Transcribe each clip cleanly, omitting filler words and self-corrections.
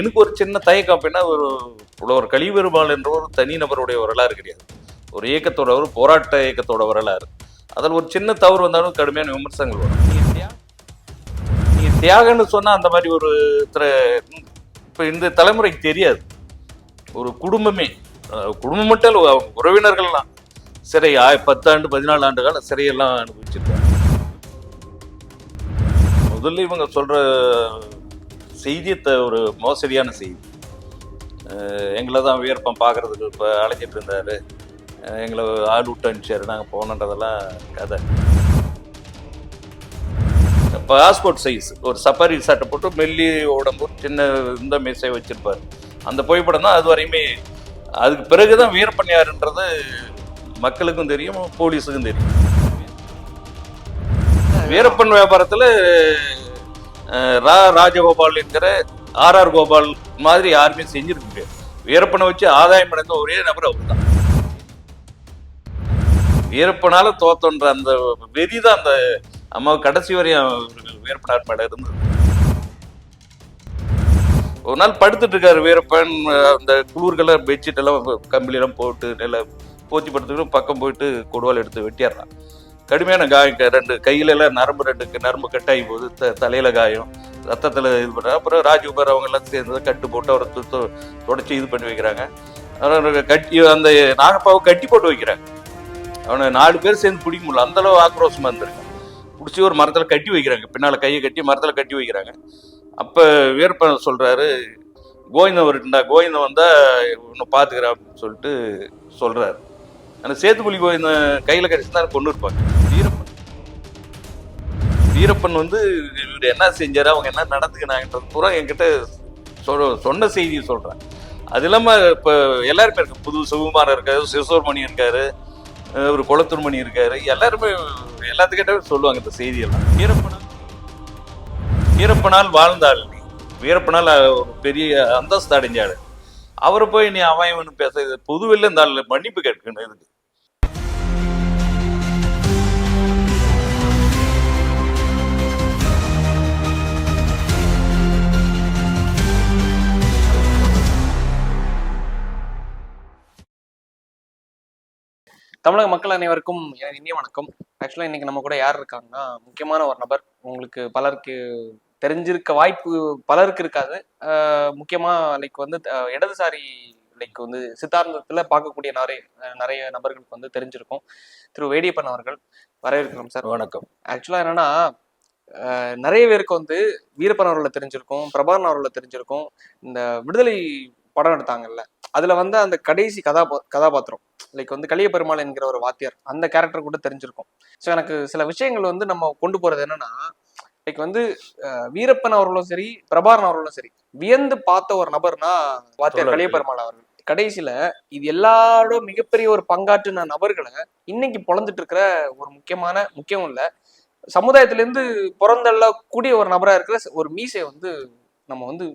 எனக்கு ஒரு சின்ன தயக்கம் அப்படின்னா ஒரு கலிபெருமாள் என்ற ஒரு தனிநபருடைய வரலாறு கிடையாது. ஒரு இயக்கத்தோட ஒரு போராட்ட இயக்கத்தோட வரலாறு. அதில் ஒரு சின்ன தவறு வந்தாலும் கடுமையான விமர்சனங்கள் வரும். நீங்க தியாகன்னு சொன்னா அந்த மாதிரி ஒரு இப்ப இந்த தலைமுறைக்கு தெரியாது. ஒரு குடும்பமே குடும்பம் மட்டும் இல்ல, உறவினர்கள்லாம் சிறை 10 ஆண்டு 14 ஆண்டு காலம் சிறையெல்லாம் அனுபவிச்சிருக்காங்க. முதல்ல இவங்க சொல்ற செய்தியை ஒரு மோசடியான செய்தி. எங்களை தான் வீரப்பன் பார்க்கறதுக்கு இப்போ அழைச்சிட்டு இருந்தாரு, எங்களை ஆள் விட்டு அனுப்பிச்சாரு, நாங்கள் போனன்றதெல்லாம் கதை. பாஸ்போர்ட் சைஸ் ஒரு சஃபாரி சட்டை போட்டு மெல்லி உடம்பு சின்ன இந்த மீசை வச்சிருப்பாரு. அந்த புகைப்படம் தான் அது வரையுமே. அதுக்கு பிறகுதான் வீரப்பன் யாருன்றது மக்களுக்கும் தெரியும், போலீஸுக்கும் தெரியும். வீரப்பன் வியாபாரத்தில் ராஜகோபால் என்கிற ஆர் கோபால் மாதிரி யாருமே செஞ்சிருக்க முடியாது. வீரப்பனை வச்சு ஆதாயம் அடைந்த ஒரே நபர் அவர் தான். வீரப்பனால தோத்தன்ற அந்த வெறிதான் அந்த அம்மா கடைசி வரையும் வீரப்பனார் மேல இருந்தது. ஒரு நாள் படுத்துட்டு இருக்காரு வீரப்பன், அந்த குளிர்களை பெட்ஷீட் எல்லாம் கம்பிலெல்லாம் போட்டு நல்லா போத்தி படுத்துக்கிட்டு பக்கம் போயிட்டு கொடுவால் எடுத்து வெட்டிடுறான். கடுமையான காயம், 2 கையில எல்லாம் நரம்பு கட்டாகி போகுது, தலையில காயம், ரத்தத்தில் இது பண்ணுற. அப்புறம் ராஜ்குமார் அவங்க எல்லாம் சேர்ந்து கட்டு போட்டு அவரை தொடச்சி இது பண்ணி வைக்கிறாங்க. கட்டி அந்த நாகப்பாவை கட்டி போட்டு வைக்கிறாங்க. அவனை 4 பேர் சேர்ந்து பிடிக்க முடியல, அந்த அளவு ஆக்ரோஷமா இருந்திருக்கான். பிடிச்சி ஒரு மரத்தில் கட்டி வைக்கிறாங்க, பின்னால் கையை கட்டி மரத்தில் கட்டி வைக்கிறாங்க. அப்போ வீரப்பன் சொல்றாரு, கோவிந்தன் வருட்டுண்டா, கோவிந்தன் வந்தா இன்னும் பார்த்துக்கிறா அப்படின்னு சொல்லிட்டு சொல்றாரு. அந்த சேத்துப்புலி கோவிந்தன் கையில் கடிச்சுதான் கொண்டு இருப்பாங்க. வீரப்பன் வந்து இவர் என்ன செஞ்சாரு, அவங்க என்ன நடந்துக்கினாங்கன்றது பூரா என்கிட்ட சொன்ன செய்தியை சொல்றேன். அது இல்லாமல் இப்போ எல்லாருமே இருக்கு, புது சுகுமாரன் இருக்காரு, சிவசோர்மணி இருக்காரு, ஒரு குளத்தூர்மணி இருக்காரு, எல்லாருமே எல்லாத்துக்கிட்டே சொல்லுவாங்க இந்த செய்தியெல்லாம். வீரப்பனால் வாழ்ந்தாள், வீரப்பனால் ஒரு பெரிய அந்தஸ்து அடைஞ்சாள். அவரை போய் நீ அவன் பேச, பொதுவெல்ல இந்த ஆள் மன்னிப்பு கேட்கணும். இதுக்கு தமிழக மக்கள் அனைவருக்கும் இனிய வணக்கம். ஆக்சுவலா இன்னைக்கு நம்ம கூட யார் இருக்காங்கன்னா, முக்கியமான ஒரு நபர். உங்களுக்கு பலருக்கு தெரிஞ்சிருக்க வாய்ப்பு பலருக்கு இருக்காது. முக்கியமா லைக் வந்து இடதுசாரி லைக் வந்து சித்தாந்தத்துல பார்க்கக்கூடிய நிறைய நபர்களுக்கு வந்து தெரிஞ்சிருக்கும். திரு வேடியப்பன் அவர்கள், வரவேற்கிறோம் சார். வணக்கம். ஆக்சுவலா என்னன்னா, நிறைய பேருக்கு வந்து வீரப்பன் அவர்களை தெரிஞ்சிருக்கும், பிரபாகரன் அவர்களை தெரிஞ்சிருக்கும். இந்த விடுதலை படம் எடுத்தாங்கல்ல, அதுல வந்து அந்த கடைசி கதாபாத்திரம் லைக் வந்து கலியபெருமாள் என்கிற ஒரு வாத்தியார், அந்த கேரக்டர் கூட தெரிஞ்சிருக்கும். ஸோ எனக்கு சில விஷயங்கள் வந்து நம்ம கொண்டு போறது என்னன்னா, லைக் வந்து வீரப்பன் அவர்களும் சரி, பிரபாகரன் அவர்களும் சரி, வியந்து பார்த்த ஒரு நபர்னா வாத்தியார் கலியபெருமாள் அவர்கள். கடைசியில இது எல்லாரோட மிகப்பெரிய ஒரு பங்காற்றின நபர்களை இன்னைக்கு பொழந்துட்டு இருக்கிற ஒரு முக்கியம் இல்ல, சமுதாயத்திலிருந்து புறந்தள்ள கூடிய ஒரு நபரா இருக்கிற ஒரு மீசை வந்து நம்ம வந்து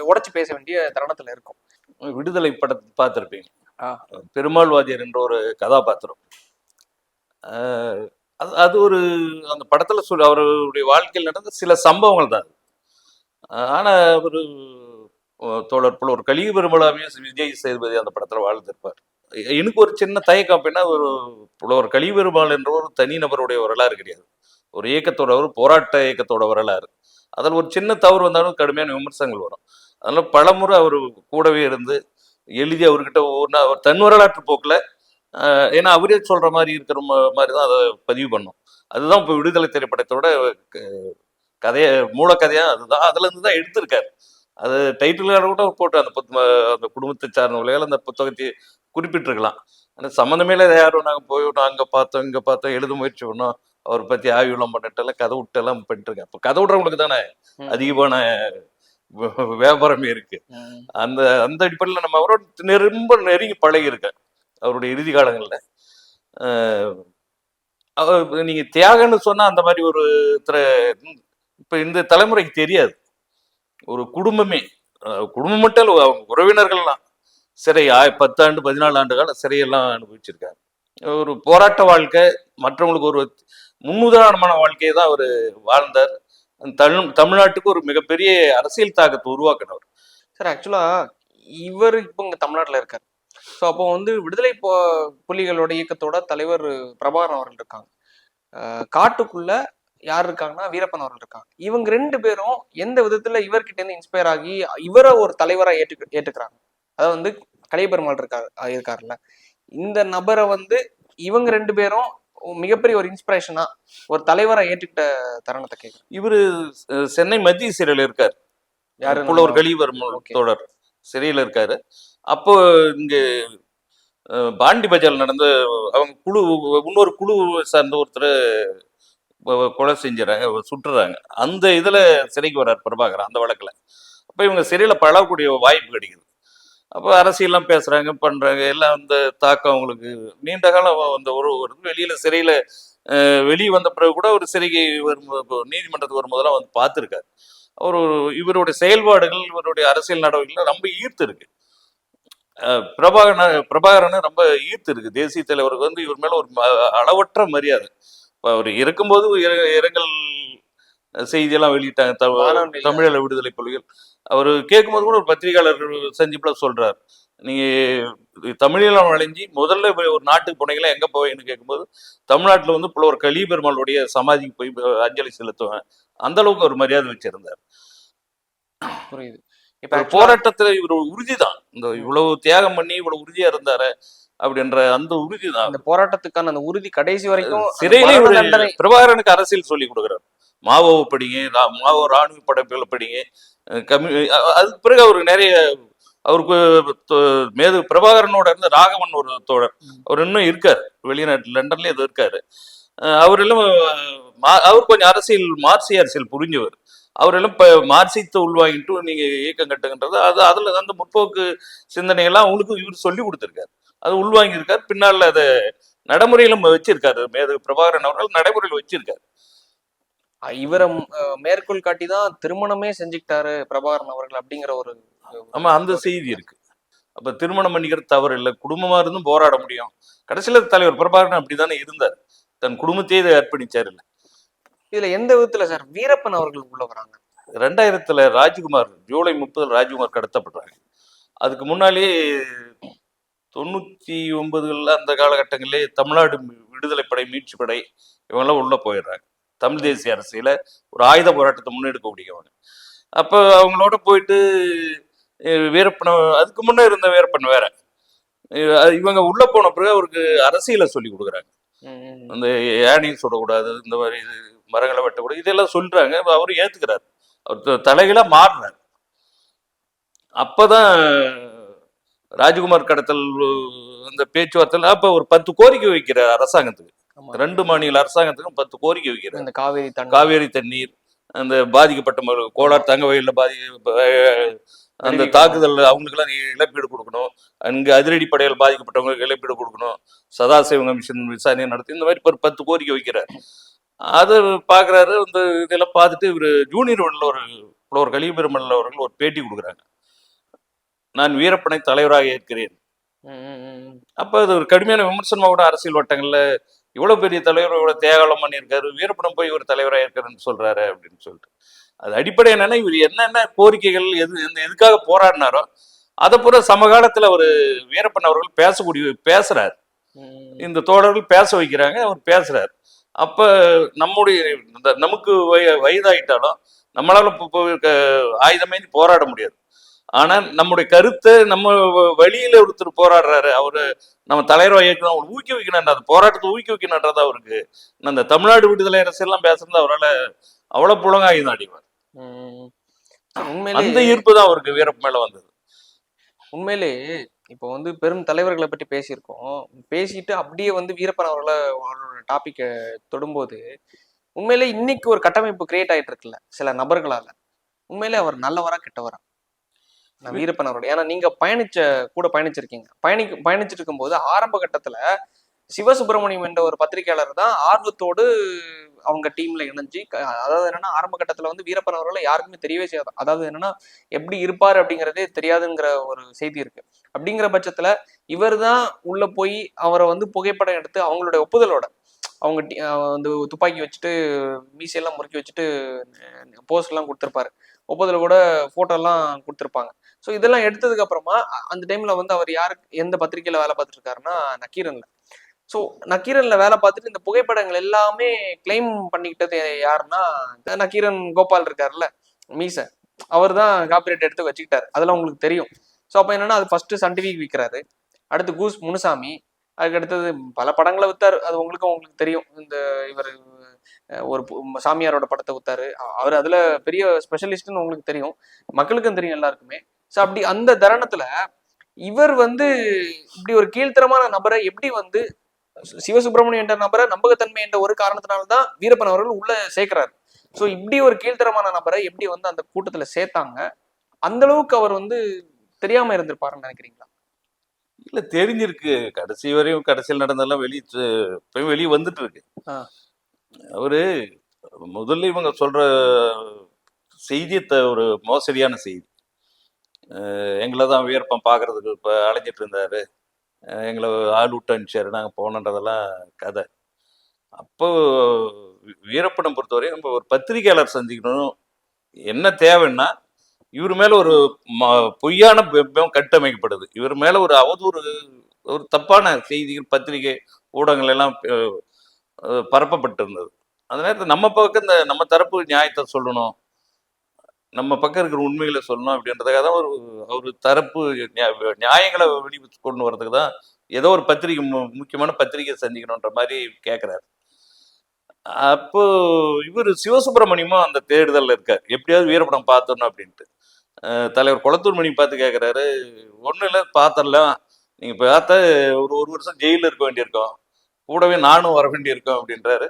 உடைச்சு பேச வேண்டிய தருணத்துல இருக்கும். விடுதலை படத்தை பார்த்திருப்பீங்க, பெருமாள்வாதியர் என்ற ஒரு கதாபாத்திரம். அது ஒரு அந்த படத்துல அவருடைய வாழ்க்கையில் நடந்த சில சம்பவங்கள் தான். ஆனா ஒரு தோழர் போல ஒரு கலிய பெருமாளாவே விஜய் சேதுபதி அந்த படத்துல வாழ்ந்திருப்பார். எனக்கு ஒரு சின்ன தயக்கம் அப்படின்னா, ஒரு கலிய பெருமாள் என்ற ஒரு தனிநபருடைய வரலாறு கிடையாது. ஒரு இயக்கத்தோட ஒரு போராட்ட இயக்கத்தோட வரலாறு. அதில் ஒரு சின்ன தவறு வந்தாலும் கடுமையான விமர்சனங்கள் வரும். அதனால பலமுறை அவர் கூடவே இருந்து எழுதி அவர்கிட்ட அவர் தன் வரலாற்று போக்கில், ஏன்னா அவரே சொல்ற மாதிரி இருக்கிற மாதிரி தான் அதை பதிவு பண்ணோம். அதுதான் இப்போ விடுதலை திரைப்படத்தோட மூலக்கதையா அதுதான். அதுல இருந்து தான் எடுத்திருக்காரு. அது டைட்டில் கூட போட்டு அந்த குடும்பத்தை சார்ந்தவர்களால் அந்த புத்தகத்தை குறிப்பிட்டிருக்கலாம். ஆனால் சம்மந்தமே இல்லை, யாரும் நாங்கள் போயிட்டோம், அங்கே பார்த்தோம் இங்கே பார்த்தோம், எழுத முயற்சி பண்ணோம், அவரை பற்றி ஆய்வுலாம் பண்ணிட்டெல்லாம் கதை விட்டெல்லாம் பண்ணிட்டுருக்கேன். அப்போ கதை விடுறவங்களுக்கு தானே அதிகமான வியாபாரமே இருக்கு. அந்த அந்த அடிப்படையில் நம்ம அவரோட ரொம்ப நெருங்கி பழகி இருக்கேன் அவருடைய இறுதி காலங்களில். நீங்க தியாகன்னு சொன்னா அந்த மாதிரி ஒரு இப்ப இந்த தலைமுறைக்கு தெரியாது. ஒரு குடும்பமே, குடும்பம் மட்டும் இல்ல, உறவினர்கள்லாம் சிறை 10 ஆண்டு 14 ஆண்டு காலம் சிறையெல்லாம் அனுபவிச்சிருக்காரு. ஒரு போராட்ட வாழ்க்கை, மற்றவங்களுக்கு ஒரு முன்னுதாரணமான வாழ்க்கையை தான் அவர் வாழ்ந்தார். தமிழ்நாட்டுக்கு ஒரு மிகப்பெரிய அரசியல் தாக்கத்தை உருவாக்கினவர். சார் ஆக்சுவலா இவர் இப்போ இங்க தமிழ்நாட்டுல இருக்காரு. ஸோ அப்போ வந்து விடுதலை புலிகளோட இயக்கத்தோட தலைவர் பிரபாகரன் அவர்கள் இருக்காங்க. காட்டுக்குள்ள யார் இருக்காங்கன்னா வீரப்பன் அவர்கள் இருக்காங்க. இவங்க 2 பேரும் எந்த விதத்துல இவர்கிட்ட இருந்து இன்ஸ்பயர் ஆகி இவரை ஒரு தலைவரா ஏற்றுக்கிறாங்க. அதாவது வந்து கலியபெருமாள் இருக்காருல்ல, இந்த நபரை வந்து இவங்க 2 பேரும் மிகப்பெரிய ஒரு இன்ஸ்பிரேஷனா ஒரு தலைவரா ஏற்றுக்கிட்ட தருணத்தை கேட்குறேன். இவரு சென்னை மத்திய சிறையில் இருக்காரு. யாரு? புலவர் கலியபெருமாள் தோழர் சிறையில் இருக்காரு. அப்போ இங்க பாண்டி பஜார் நடந்த அவங்க இன்னொரு குழு சார்ந்த ஒருத்தர் கொலை செஞ்சுறாங்க, சுட்டுறாங்க. அந்த இதுல சிறைக்கு வர்றார் பிரபாகரன் அந்த வழக்குல. அப்ப இவங்க சிறையில பழகக்கூடிய வாய்ப்பு கிடைக்குது. அப்போ அரசியல்லாம் பேசுறாங்க, பண்றாங்க. எல்லாம் அந்த தாக்கம் அவங்களுக்கு நீண்ட காலம் அந்த ஒரு வெளியில சிறையில வெளியே வந்த பிறகு கூட ஒரு சிறைக்கு வரும்போது நீதிமன்றத்துக்கு வரும்போதெல்லாம் வந்து பார்த்துருக்காரு. அவர் இவருடைய செயல்பாடுகள், இவருடைய அரசியல் நடவடிக்கைகள் ரொம்ப ஈர்த்து இருக்கு. பிரபாகரனை ரொம்ப ஈர்த்து இருக்கு. தேசிய தலைவருக்கு வந்து இவர் மேல ஒரு அளவற்ற மரியாதை. இப்போ அவர் இருக்கும்போது இரங்கல் செய்தியெல்லாம் வெளியிட்டாங்க தமிழீழ விடுதலை புலிகள். அவர் கேட்கும்போது கூட ஒரு பத்திரிகையாளர் சந்திப்புல சொல்றாரு, நீங்க தமிழீழம் அழிஞ்சி முதல்ல ஒரு நாட்டுக்கு போனீங்களா எங்க போவீங்கன்னு கேட்கும்போது தமிழ்நாட்டுல வந்து புலவர் கலியபெருமாளுடைய சமாதிக்கு போய் அஞ்சலி செலுத்துவேன். அந்த அளவுக்கு ஒரு மரியாதை வச்சிருந்தார். புரியுது. இப்ப போராட்டத்துல இவர் உறுதிதான். இந்த இவ்வளவு தியாகம் பண்ணி இவ்வளவு உறுதியா இருந்தாரு அப்படின்ற அந்த உறுதிதான். அந்த போராட்டத்துக்கான அந்த உறுதி கடைசி வரைக்கும் சிறையிலே பிரபாகரனுக்கு அரசியல் சொல்லி கொடுக்குறாரு. மாவோவை படிங்க, மாவோ ராணுவ படைப்புகளை படிங்க. அதுக்கு பிறகு அவருக்கு நிறைய அவருக்கு பிரபாகரனோட இருந்த ராகவன் ஒரு தோழர், அவர் இன்னும் இருக்காரு வெளிநாட்டு லண்டன்ல ஏதோ இருக்காரு. அவர் எல்லாம் அவர் கொஞ்சம் மார்க்சிய அரசியல் புரிஞ்சவர். அவரெல்லாம் இப்போ மார்க்சியத்தை உள்வாங்கிட்டு நீங்க இயக்கம் கட்டுங்கன்றது அதுல அந்த முற்போக்கு சிந்தனையெல்லாம் அவங்களுக்கு இவர் சொல்லி கொடுத்துருக்காரு. அது உள்வாங்கியிருக்காரு. பின்னால் அதை நடைமுறையிலும் வச்சிருக்காரு. பிரபாகரன் அவர்கள் நடைமுறையில் வச்சிருக்காரு. இவரை மேற்கோள் காட்டி தான் திருமணமே செஞ்சுக்கிட்டாரு பிரபாகரன் அவர்கள் அப்படிங்கிற ஒரு ஆமா அந்த செய்தி இருக்கு. அப்ப திருமணம் பண்ணிக்கிறது தவறு இல்லை, குடும்பமா இருந்தும் போராட முடியும். கடைசியில தலைவர் பிரபாகரன் அப்படித்தானே இருந்தார். தன் குடும்பத்தையே இதை அர்ப்பணிச்சார். இல்லை இதுல எந்த விதத்துல சார் வீரப்பன் அவர்கள் உள்ள வராங்க? 2000 ராஜ்குமார் ஜூலை 30 ராஜ்குமார் கடத்தப்படுறாங்க. அதுக்கு முன்னாலேயே 99 அந்த காலகட்டங்களிலே தமிழ்நாடு விடுதலை படை, மீட்சி படை இவங்கெல்லாம் உள்ள போயிடுறாங்க. தமிழ் தேசிய அரசியல ஒரு ஆயுத போராட்டத்தை முன்னெடுக்கக்கூடியவங்க. அப்ப அவங்களோட போயிட்டு வீரப்பன், அதுக்கு முன்னே இருந்த வீரப்பன் வேற, இவங்க உள்ள போன பிறகு அவருக்கு அரசியலை சொல்லி கொடுக்குறாங்க. அந்த யானையும் சுடக்கூடாது, இந்த மாதிரி மரங்களை வெட்டக்கூடாது, இதெல்லாம் சொல்றாங்க. அவரு ஏத்துக்கிறாரு. அவர் தலைகளா மாறினார். அப்பதான் ராஜ்குமார் கடத்தல் அந்த பேச்சுவார்த்தை அப்ப ஒரு 10 கோரிக்கை வைக்கிறார் அரசாங்கத்துக்கு. 2 மாநில அரசாங்கத்துக்கும் 10 கோரிக்கை வைக்கிறார். இந்த காவேரி தண்ணீர், அந்த பாதிக்கப்பட்ட கோலார் தங்க வயல்ல அந்த தாக்குதல் அவங்களுக்கெல்லாம் இழப்பீடு கொடுக்கணும், அங்கு அதிரடி படையால் பாதிக்கப்பட்டவங்களுக்கு இழப்பீடு கொடுக்கணும், சதாசிவ கமிஷன் விசாரணை நடத்தி, இந்த மாதிரி ஒரு 10 கோரிக்கை வைக்கிறார். அது பாக்குறாரு. இந்த இதெல்லாம் பார்த்துட்டு இவர் ஜூனியர் ஒரு கலியபெருமாள் அவர்கள் ஒரு பேட்டி கொடுக்குறாங்க. நான் வீரப்பனை தலைவராக ஏற்கிறேன். அப்ப அது ஒரு கடுமையான விமர்சனமா கூட அரசியல் வட்டங்கள்ல, இவ்வளவு பெரிய தலைவர் இவ்வளவு தியாகம் பண்ணியிருக்காரு, வீரப்பனம் போய் இவர் தலைவராக இருக்கிறேன்னு சொல்றாரு அப்படின்னு சொல்லிட்டு. அது அடிப்படை என்னன்னா, இவர் என்னென்ன கோரிக்கைகள் எதுக்காக போராடினாரோ அதை பூரா சமகாலத்துல ஒரு வீரப்பன் அவர்கள் பேசுறாரு. இந்த தோழர்கள் பேச வைக்கிறாங்க, அவர் பேசுறாரு. அப்ப நமக்கு வயதாயிட்டாலும் நம்மளால ஆயுதமே போராட முடியாது. ஆனா நம்முடைய கருத்தை நம்ம வழியில ஒருத்தர் போராடுறாரு, அவரு நம்ம தலைவராக இயக்கணும், அவர் ஊக்குவிக்கணும், அந்த போராட்டத்தை ஊக்குவிக்கணும்ன்றது அவருக்கு. அந்த தமிழ்நாடு விடுதலை அரசியல்லாம் பேசுறது அவரால் அவ்வளவு புலங்காயுதம் அடிவார். அந்த ஈர்ப்பு தான் அவருக்கு வீரப்ப மேல வந்தது. உண்மையிலே இப்போ வந்து பெரும் தலைவர்களை பற்றி பேசியிருக்கோம். பேசிட்டு அப்படியே வந்து வீரப்பன் அவரோட டாபிக்கை தொடும்போது உண்மையிலே இன்னைக்கு ஒரு கட்டமைப்பு கிரியேட் ஆயிட்டு இருக்குல்ல சில நபர்களால, உண்மையிலே அவர் நல்லவரா கெட்டவரா? வீரப்பன் அவரோட, ஏன்னா நீங்க கூட பயணிச்சிருக்கீங்க. பயணிச்சுட்டு இருக்கும்போது ஆரம்ப கட்டத்துல சிவசுப்பிரமணியம் என்ற ஒரு பத்திரிகையாளர் தான் ஆர்வத்தோடு அவங்க டீம்ல இணைஞ்சு, அதாவது என்னன்னா ஆரம்ப கட்டத்துல வந்து வீரப்பன் அவர்களை யாருக்குமே தெரியவே செய்யாது. அதாவது என்னன்னா எப்படி இருப்பாரு அப்படிங்கிறதே தெரியாதுங்கிற ஒரு செய்தி இருக்கு. அப்படிங்கிற பட்சத்துல இவர் தான் உள்ள போய் அவரை வந்து புகைப்படம் எடுத்து அவங்களுடைய ஒப்புதலோட அவங்க வந்து துப்பாக்கி வச்சுட்டு மீசையெல்லாம் முறுக்கி வச்சுட்டு போஸ்ட் எல்லாம் கொடுத்துருப்பாரு. ஒப்பதில் கூட போட்டோ எல்லாம் கொடுத்துருப்பாங்க. ஸோ இதெல்லாம் எடுத்ததுக்கு அப்புறமா அந்த டைம்ல வந்து அவர் யாருக்கு எந்த பத்திரிகையில வேலை பார்த்துட்டு இருக்காருன்னா நக்கீரன்ல. ஸோ நக்கீரன்ல வேலை பார்த்துட்டு இந்த புகைப்படங்கள் எல்லாமே கிளைம் பண்ணிக்கிட்டது யாருன்னா நக்கீரன் கோபால் இருக்காருல்ல மீச, அவர் தான் காப்பிரைட் எடுத்து வச்சுக்கிட்டாரு. அதெல்லாம் உங்களுக்கு தெரியும். ஸோ அப்போ என்னன்னா அது ஃபர்ஸ்ட் சன் டிவிக்கு விற்கிறாரு. அடுத்து கூஸ் முனுசாமி, அதுக்கு அடுத்தது பல படங்களை வித்தாரு. அது உங்களுக்கு தெரியும். இந்த இவர் ஒரு சாமியாரோட படத்தை வித்தாரு. அவர் அதுல பெரிய ஸ்பெஷலிஸ்ட்னு உங்களுக்கு தெரியும், மக்களுக்கும் தெரியும் எல்லாருக்குமே. ஸோ அப்படி அந்த தருணத்துல இவர் வந்து இப்படி ஒரு கீழ்த்தரமான நபரை எப்படி வந்து சிவசுப்பிரமணியம் என்ற நபரை நம்பகத்தன்மை என்ற ஒரு காரணத்தினால்தான் வீரப்பன் அவர்கள் உள்ள சேர்க்கிறாரு. ஸோ இப்படி ஒரு கீழ்த்தரமான நபரை எப்படி வந்து அந்த கூட்டத்துல சேர்த்தாங்க? அந்த அளவுக்கு அவர் வந்து தெரியாம இருந்திருப்பாருன்னு நினைக்கிறீங்களா? இல்ல தெரிஞ்சிருக்கு. கடைசி வரையும் கடைசியில் நடந்தெல்லாம் வெளியே வந்துட்டு இருக்கு. அவரு முதல்ல இவங்க சொல்ற செய்தி ஒரு மோசடியான செய்தி. எங்களை தான் வீரப்பன் பார்க்கறதுக்கு இப்போ அலைஞ்சிட்டு இருந்தாரு, எங்களை ஆள் விட்டு அனுப்பிச்சாரு, நாங்கள் போனோன்றதெல்லாம் கதை. அப்போ வீரப்பனை பொறுத்தவரையும் நம்ம ஒரு பத்திரிகையாளர் சந்திக்கணும், என்ன தேவைன்னா இவர் மேல ஒரு பொய்யான பிம்பம் கட்டமைக்கப்படுது, இவர் மேல ஒரு அவதூறு, ஒரு தப்பான செய்திகள் பத்திரிகை ஊடகங்கள் எல்லாம் பரப்பப்பட்டு இருந்தது. அந்த நேரத்தில் நம்ம பக்கம் நம்ம தரப்பு நியாயத்தை சொல்லணும், நம்ம பக்கம் இருக்கிற உண்மைகளை சொல்லணும் அப்படின்றதுக்காக தான் ஒரு தரப்பு நியாயங்களை வெளி கொண்டு வர்றதுக்கு தான் ஏதோ ஒரு பத்திரிகை முக்கியமான பத்திரிகை சந்திக்கணுன்ற மாதிரி கேட்குறாரு. அப்போ இவர் சிவசுப்பிரமணியமும் அந்த தேடுதல் இருக்கார், எப்படியாவது வீரப்படம் பார்த்தோன்னு அப்படின்ட்டு. தலைவர் குளத்தூர் மணி பார்த்து கேட்குறாரு, ஒன்றும் இல்லை பார்த்துடலாம், நீங்கள் பார்த்தா ஒரு வருஷம் ஜெயிலில் இருக்க வேண்டியிருக்கோம், கூடவே நானும் வர வேண்டியிருக்கோம் அப்படின்றாரு.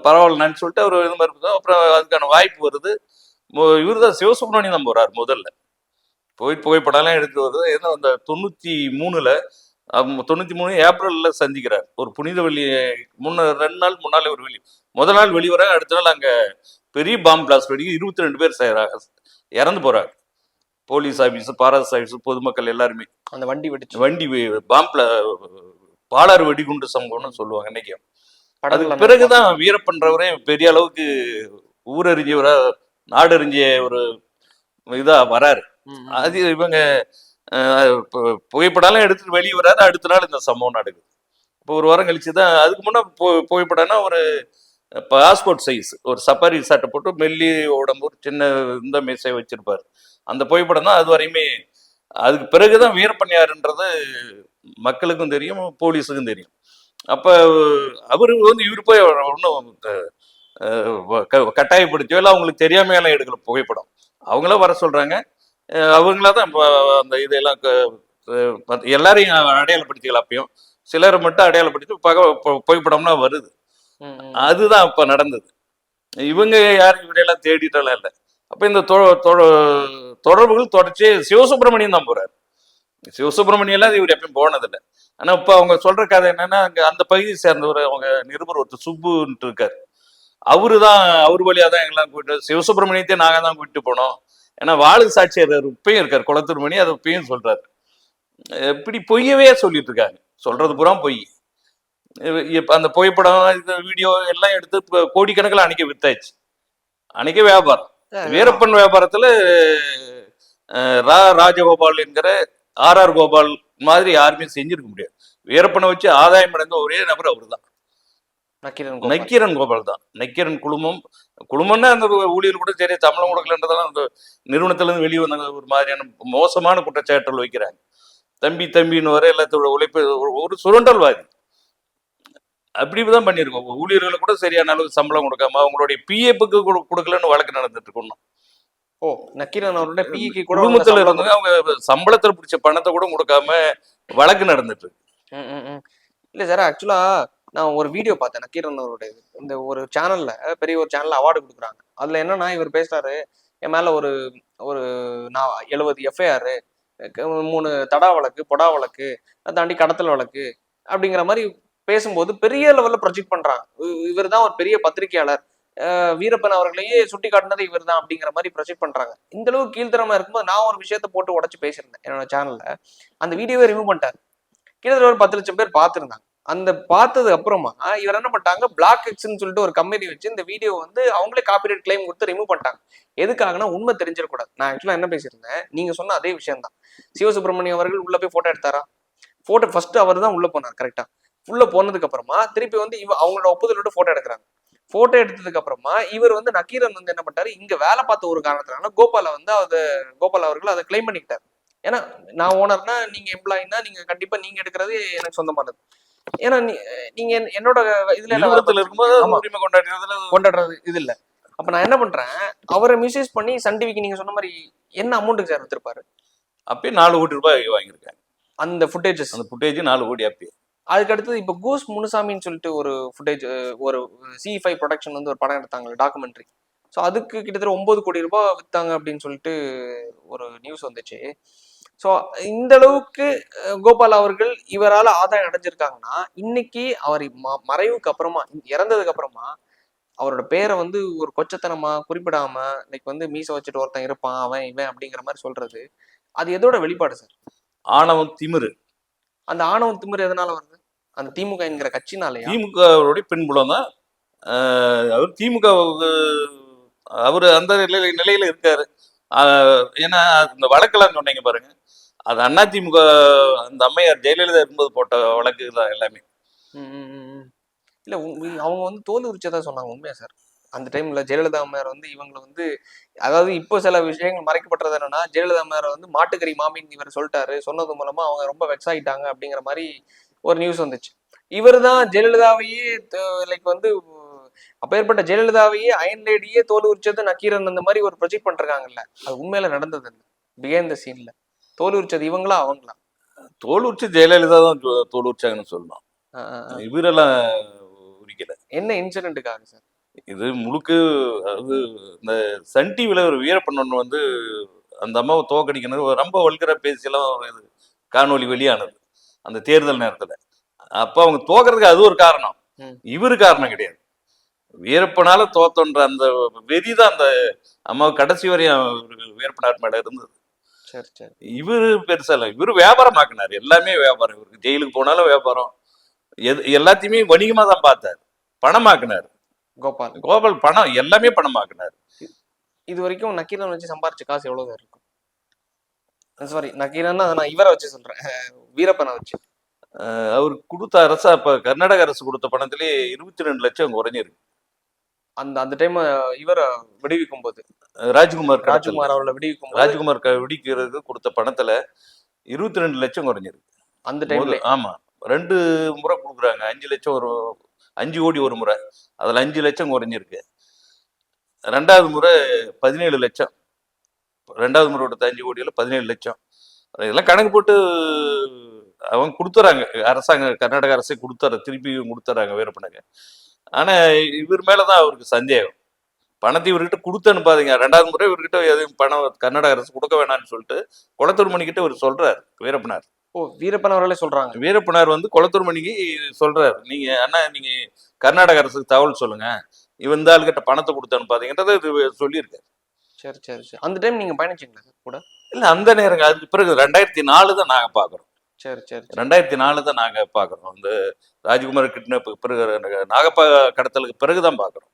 பரவாயில்லன்னு சொல்லிட்டு அவர் இது மாதிரி இருக்கும். அப்புறம் அதுக்கான வாய்ப்பு வருது. இவர் தான் சிவசுப்பிரமணியம் தான் போறாரு முதல்ல, புகைப்படம்லாம் எடுத்து வருது. ஏன்னா அந்த 93 ஏப்ரல்ல சந்திக்கிறார். ஒரு புனித வெள்ளி 2 நாள் முன்னாலே ஒரு வெளி, முதல் நாள் வெளிவர, அடுத்த நாள் அங்க பெரிய பாம்பு பிளாஸ்ட் வெடிக்க 22 பேர் இறந்து போறாங்க. போலீஸ் ஆபீஸ், பாராஸ் ஆபீஸ், பொதுமக்கள் எல்லாருமே. அந்த வண்டி பாம்புல பாலாறு வெடிகுண்டு சம்பவம்னு சொல்லுவாங்க இன்னைக்கு. அதுக்கு பிறகுதான் வீரப்பன்றவரே பெரிய அளவுக்கு ஊரறிஞ்சவரா, நாடறிஞ்ச ஒரு இதா வராரு. அது இவங்க புகைப்படம் எடுத்துட்டு வெளியே வராது. அடுத்த நாள் இந்த சம்பவம் நடக்குது. இப்போ ஒரு வாரம் கழிச்சுதான். அதுக்கு முன்னே புகைப்படம்னா ஒரு பாஸ்போர்ட் சைஸ் ஒரு சப்பாரி சட்டை போட்டு மெல்லி உடம்பு ஒரு சின்ன இந்த மீசை வச்சிருப்பாரு. அந்த புகைப்படம் தான் அது வரையுமே. அதுக்கு பிறகுதான் வீரப்பன் யாருன்றது மக்களுக்கும் தெரியும், போலீஸுக்கும் தெரியும். அப்ப அவரு வந்து இவரு போய் ஒன்றும் கட்டாயப்படுத்தியோ இல்லை அவங்களுக்கு தெரியாமையெல்லாம் எடுக்கல புகைப்படம். அவங்களாம் வர சொல்றாங்க, அவங்களா தான் அந்த இதெல்லாம் எல்லாரையும் அடையாளப்படுத்திக்கலாம். அப்பயும் சிலரை மட்டும் அடையாளப்படுத்தி புகைப்படம்னா வருது. அதுதான் இப்ப நடந்தது. இவங்க யாரும் இவரையெல்லாம் தேடிட்டாலும் இல்லை. அப்ப இந்த தொடர்புகள் தொடர்ச்சி சிவசுப்பிரமணியம் தான் போறாரு. சிவசுப்பிரமணியம் எல்லாம் இவர் எப்பயும் போனதில்லை. ஆனா இப்ப அவங்க சொல்ற கதை என்னன்னா, அங்க அந்த பகுதியை சேர்ந்தவர் அவங்க நிருபர் ஒருத்தர் சுப்புன்ட்டு இருக்காரு. அவர் வழியா தான் எங்கெல்லாம் கூப்பிட்டு, சிவசுப்பிரமணியத்தையும் நாங்க தான் கூப்பிட்டு போனோம். ஏன்னா வாழு சாட்சியர் இப்பயும் இருக்காரு குளத்தூர் மணி, அதை இப்பயும் சொல்றாரு. இப்படி பொய்யவே சொல்லிட்டு இருக்காங்க, சொல்றது பூரா பொய். இப்ப அந்த புகைப்படம், இந்த வீடியோ எல்லாம் எடுத்து கோடிக்கணக்கில் அன்னைக்கு வித்தாச்சு. அன்னைக்கு வியாபாரம், வீரப்பன் வியாபாரத்துல ராஜகோபால் என்கிற RR கோபால் மாதிரி யாருமே செஞ்சிருக்க முடியாது. வீரப்பனை வச்சு ஆதாயம் அடைந்த ஒரே நபர் அவரு தான், நக்கீரன் கோபால் தான். நக்கீரன் குழுமம்னா அந்த ஊழியர் கூட சரி சம்பளம் கொடுக்கலன்றதெல்லாம் அந்த நிறுவனத்துல இருந்து வெளியே வந்தாங்க. ஒரு மாதிரியான மோசமான குற்றச்சாட்டுகள் வைக்கிறாங்க. தம்பின்னு வர எல்லாத்தோட உழைப்பு, ஒரு சுரண்டல்வாதி. அப்படிதான் பண்ணியிருக்கோம். ஊழியர்களை கூட சரியான அளவுக்கு சம்பளம் கொடுக்காம அவங்களுடைய PF-க்கு கொடுக்கலன்னு வழக்கு நடந்துட்டு இருக்கணும். நக்கீரன் அவரோட பிஏக்கு கூட குடும்பத்துல இருந்தவங்க அவங்க சம்பளத்துல பிடிச்ச பணத்தை கூட கொடுக்காம வழக்கு நடந்துட்டு இருக்கு. இல்ல சார், ஆக்சுவலா நான் ஒரு வீடியோ பார்த்தேன் நக்கீரன் அவருடைய. இந்த ஒரு சேனல்ல, பெரிய ஒரு சேனல்ல அவார்டு கொடுக்குறாங்க. அதுல என்னன்னா இவர் பேசுறாரு, என் மேல ஒரு 70 FIR, 3 தடா வழக்கு, பொடா வழக்கு, அதை தாண்டி கடத்தல் வழக்கு அப்படிங்கிற மாதிரி பேசும்போது பெரிய லெவல்ல ப்ரொஜெக்ட் பண்றாங்க. இவர் தான் ஒரு பெரிய பத்திரிகையாளர், வீரப்பன் அவர்களையே சுட்டி காட்டினது இவர் தான் அப்படிங்கிற மாதிரி ப்ரொஜெக்ட் பண்றாங்க. இந்த அளவுக்கு கீழ்த்தரமா இருக்கும்போது நான் ஒரு விஷயத்த போட்டு உடச்சு பேசியிருந்தேன் என்னோட சேனல்ல. அந்த வீடியோவை ரிமூவ் பண்ணிட்டாரு. கிட்டத்தட்ட ஒரு 10 லட்சம் பேர் பார்த்துருந்தாங்க. அந்த பார்த்தது அப்புறமா இவர் என்ன பண்ணிட்டாங்க, பிளாக் எக்ஸ்ன்னு சொல்லிட்டு ஒரு கம்பெனி வச்சு இந்த வீடியோ வந்து அவங்களே காப்பிரைட் கிளைம் கொடுத்து ரிமூவ் பண்ணிட்டாங்க. எதுக்காகனா உண்மை தெரிஞ்சிடக்கூடாது. நான் ஆக்சுவலா என்ன பேசியிருந்தேன், நீங்க சொன்ன அதே விஷயம் தான். சிவசுப்பிரமணியம் அவர்கள் உள்ள போய் போட்டோ எடுத்தாரா? போட்டோ ஃபர்ஸ்ட் அவர் தான் உள்ள போனார் கரெக்டா. உள்ள போனதுக்கு அப்புறமா திருப்பி வந்து அவங்களோட ஒப்புதலோட போட்டோ எடுக்கிறாங்க. போட்டோ எடுத்ததுக்கு அப்புறமா இவர் வந்து நக்கீரன் வந்து என்ன பண்ணிட்டாரு, இங்க வேலை பார்த்த ஒரு காரணத்தினால கோபால் அவர்கள் அதை கிளைம் பண்ணிக்கிட்டார். ஏன்னா நான் ஓனர்னா, நீங்க எம்ப்ளாயினா, நீங்க கண்டிப்பா நீங்க எடுக்கிறது எனக்கு சொந்தமானது. ஏன்னா நீங்க என்னோட இதுல என்ன வேலை நிறுவனத்துல இருக்கும்போது பார்த்துருக்கீங்க? அது ஆமா, உரிமை கொண்டாடுறதுல கொண்டாடுறது இது இல்ல. அப்ப நான் என்ன பண்றேன், அவரை மிஸ்யூஸ் பண்ணி சன் டிவிக்கு நீங்க சொன்ன மாதிரி என்ன அமௌண்ட்டுக்கு சார் வித்திருப்பாரு அப்பயே 4 கோடி ரூபாய் வாங்கியிருக்காங்க. அந்த ஃபுட்டேஜஸ்? அந்த ஃபுட்டேஜ் 4 கோடி அப்பயே. அதுக்கு அடுத்தது இப்ப கூஸ் முனுசாமின்னு சொல்லிட்டு ஒரு ஃபுட்டேஜ், ஒரு C5 ப்ரொடக்ஷன் வந்து ஒரு படம் எடுத்தாங்க, டாக்குமெண்ட்ரி. ஸோ அதுக்கு கிட்டத்தட்ட 9 கோடி ரூபாய் வித்தாங்க அப்படின்னு சொல்லிட்டு ஒரு நியூஸ் வந்துச்சு. ஸோ இந்த அளவுக்கு கோபால் அவர்கள் இவரால் ஆதாயம் அடைஞ்சிருக்காங்கன்னா, இன்னைக்கு அவர் மறைவுக்கு அப்புறமா, இறந்ததுக்கு அப்புறமா அவரோட பேரை வந்து ஒரு கொச்சத்தனமா குறிப்பிடாம, லைக் வந்து மீச வச்சுட்டு ஒருத்தன் இருப்பான், அவன் இவன் அப்படிங்கிற மாதிரி சொல்றது, அது எதோட வெளிப்பாடு சார்? ஆணவம், திமிரு. அந்த ஆணவம் திமிரு எதனால வருது? அந்த திமுக என்கிற கட்சினாலயா? திமுகவுடைய பின்புலம் தான். அவர் திமுக அவர் அந்த நிலையில இருக்காரு. ஏன்னா இந்த வழக்கெல்லாம் சொன்னீங்க பாருங்க, அது அதிமுக அந்த அம்மையார் ஜெயலலிதா இருக்கும்போது போட்ட வழக்கு தான் எல்லாமே. இல்ல அவங்க வந்து தோல் உரிச்சதா சொன்னாங்க, உண்மையா சார்? அந்த டைம்ல ஜெயலலிதா அம்மையார் வந்து இவங்களை வந்து, அதாவது இப்போ சில விஷயங்கள் மறைக்கப்பட்டது என்னன்னா, ஜெயலலிதா அம்மையார் வந்து மாட்டுக்கறி மாமின்னு இவர் சொல்லிட்டாரு, சொன்னது மூலமா அவங்க ரொம்ப வெக்ஸ் ஆயிட்டாங்க அப்படிங்கிற மாதிரி ஒரு நியூஸ் வந்துச்சு. இவர் தான் ஜெயலலிதாவையே லைக் வந்து அப்பேற்பட்ட ஜெயலலிதாவையே அயன் லேடியே தோல் உரிச்சது நக்கீரன் அந்த மாதிரி ஒரு ப்ரொஜெக்ட் பண்றாங்கல்ல, அது உண்மையில நடந்தது இல்லை பிஹைண்ட் த சீன்ல? தோல் உரிச்சது இவங்களா அவங்களா? தோல் உரிச்சு ஜெயலலிதா தான் தோல் உரிச்சாங்கன்னு சொல்லலாம். இவரெல்லாம் உரிக்கல. என்ன இன்சிடென்ட்டுக்காக சார் இது முழுக்க? அதாவது இந்த சன் டிவில ஒரு வீரப்பண்ணன் வந்து அந்த அம்மாவை தோக்கடிக்கணும் ரொம்ப வல்கரா பேசியெல்லாம் இது காணொலி வெளியானது அந்த தேர்தல் நேரத்துல. அப்ப அவங்க தோக்கிறதுக்கு அது ஒரு காரணம், இவரு காரணம் கிடையாது. வீரப்பனால தோத்தன்ற அந்த வெறிதான் அந்த அம்மாவை கடைசி வரையும் வீரப்பனார் மேல இருந்தது. இவரு பெருசா இல்ல, இவரு வியாபாரம் ஆக்கினாரு, எல்லாமே வியாபாரம். இவருக்கு ஜெயிலுக்கு போனாலும் வியாபாரம், எல்லாத்தையுமே வணிகமா தான் பார்த்தாரு, பணமாக்குனாரு. கோபால் பணம் எல்லாமே பணமாக்குனாரு. இது வரைக்கும் நக்கீரன் வச்சு சம்பாரிச்ச காசு எவ்வளவு இருக்கும்? சாரி, நக்கீரன் நான் இவரை வச்சு சொல்றேன், வீரப்பனை வச்சு. அவர் கொடுத்த அரசு, அப்ப கர்நாடக அரசு கொடுத்த பணத்திலே 22 லட்சம் குறைஞ்சிருக்கு. அந்த டைம் இவரை விடுவிக்கும் போது, ராஜ்குமார் அவர்களை விடுவிக்கும் போது, ராஜ்குமார் விடுவிக்கிறது கொடுத்த பணத்துல 22 லட்சம் குறைஞ்சிருக்கு அந்த டைம்ல. ஆமா, 2 முறை கொடுக்குறாங்க. 5 லட்சம் ஒரு 5 கோடி ஒரு முறை, அதுல 5 லட்சம் குறைஞ்சிருக்கு. 2வது முறை 17 லட்சம், 2வது முறை கொடுத்த 5 கோடியில 17 லட்சம். இதெல்லாம் கணக்கு போட்டு அவங்க கொடுத்துறாங்க, கர்நாடக அரசே கொடுத்துற, திருப்பி கொடுத்துறாங்க வீரப்பனுக்கு. ஆனா இவர் மேலதான் அவருக்கு சந்தேகம். பணத்தை இவர்கிட்ட கொடுத்து அனுப்பாதீங்க, 2வது முறை இவர்கிட்ட எதுவும் பணம் கர்நாடக அரசு கொடுக்க வேணாம்னு சொல்லிட்டு குளத்தூர் மணிக்கிட்ட இவர் சொல்றாரு, வீரப்பனார். வீரப்பன் அவர்களே சொல்றாங்க. வீரப்பனார் வந்து குளத்தூர் மணிக்கு சொல்றாரு, நீங்க அண்ணா நீங்க கர்நாடக அரசுக்கு தகவல் சொல்லுங்க, இவன் இந்த ஆளுகிட்ட பணத்தை கொடுத்து அனுப்பாதீங்கன்றதை சொல்லியிருக்காரு. சரி. அந்த டைம் நீங்க பயணிச்சீங்களா சார் கூட? இல்ல, அந்த நேரம் அதுக்கு பிறகு 2004 தான் நாங்க பாக்குறோம். 2004 தான் நாங்க பாக்குறோம். அந்த ராஜ்குமார் கிட்னாப் பிறகு, நாகப்பா கடத்தலுக்கு பிறகுதான் பாக்குறோம்.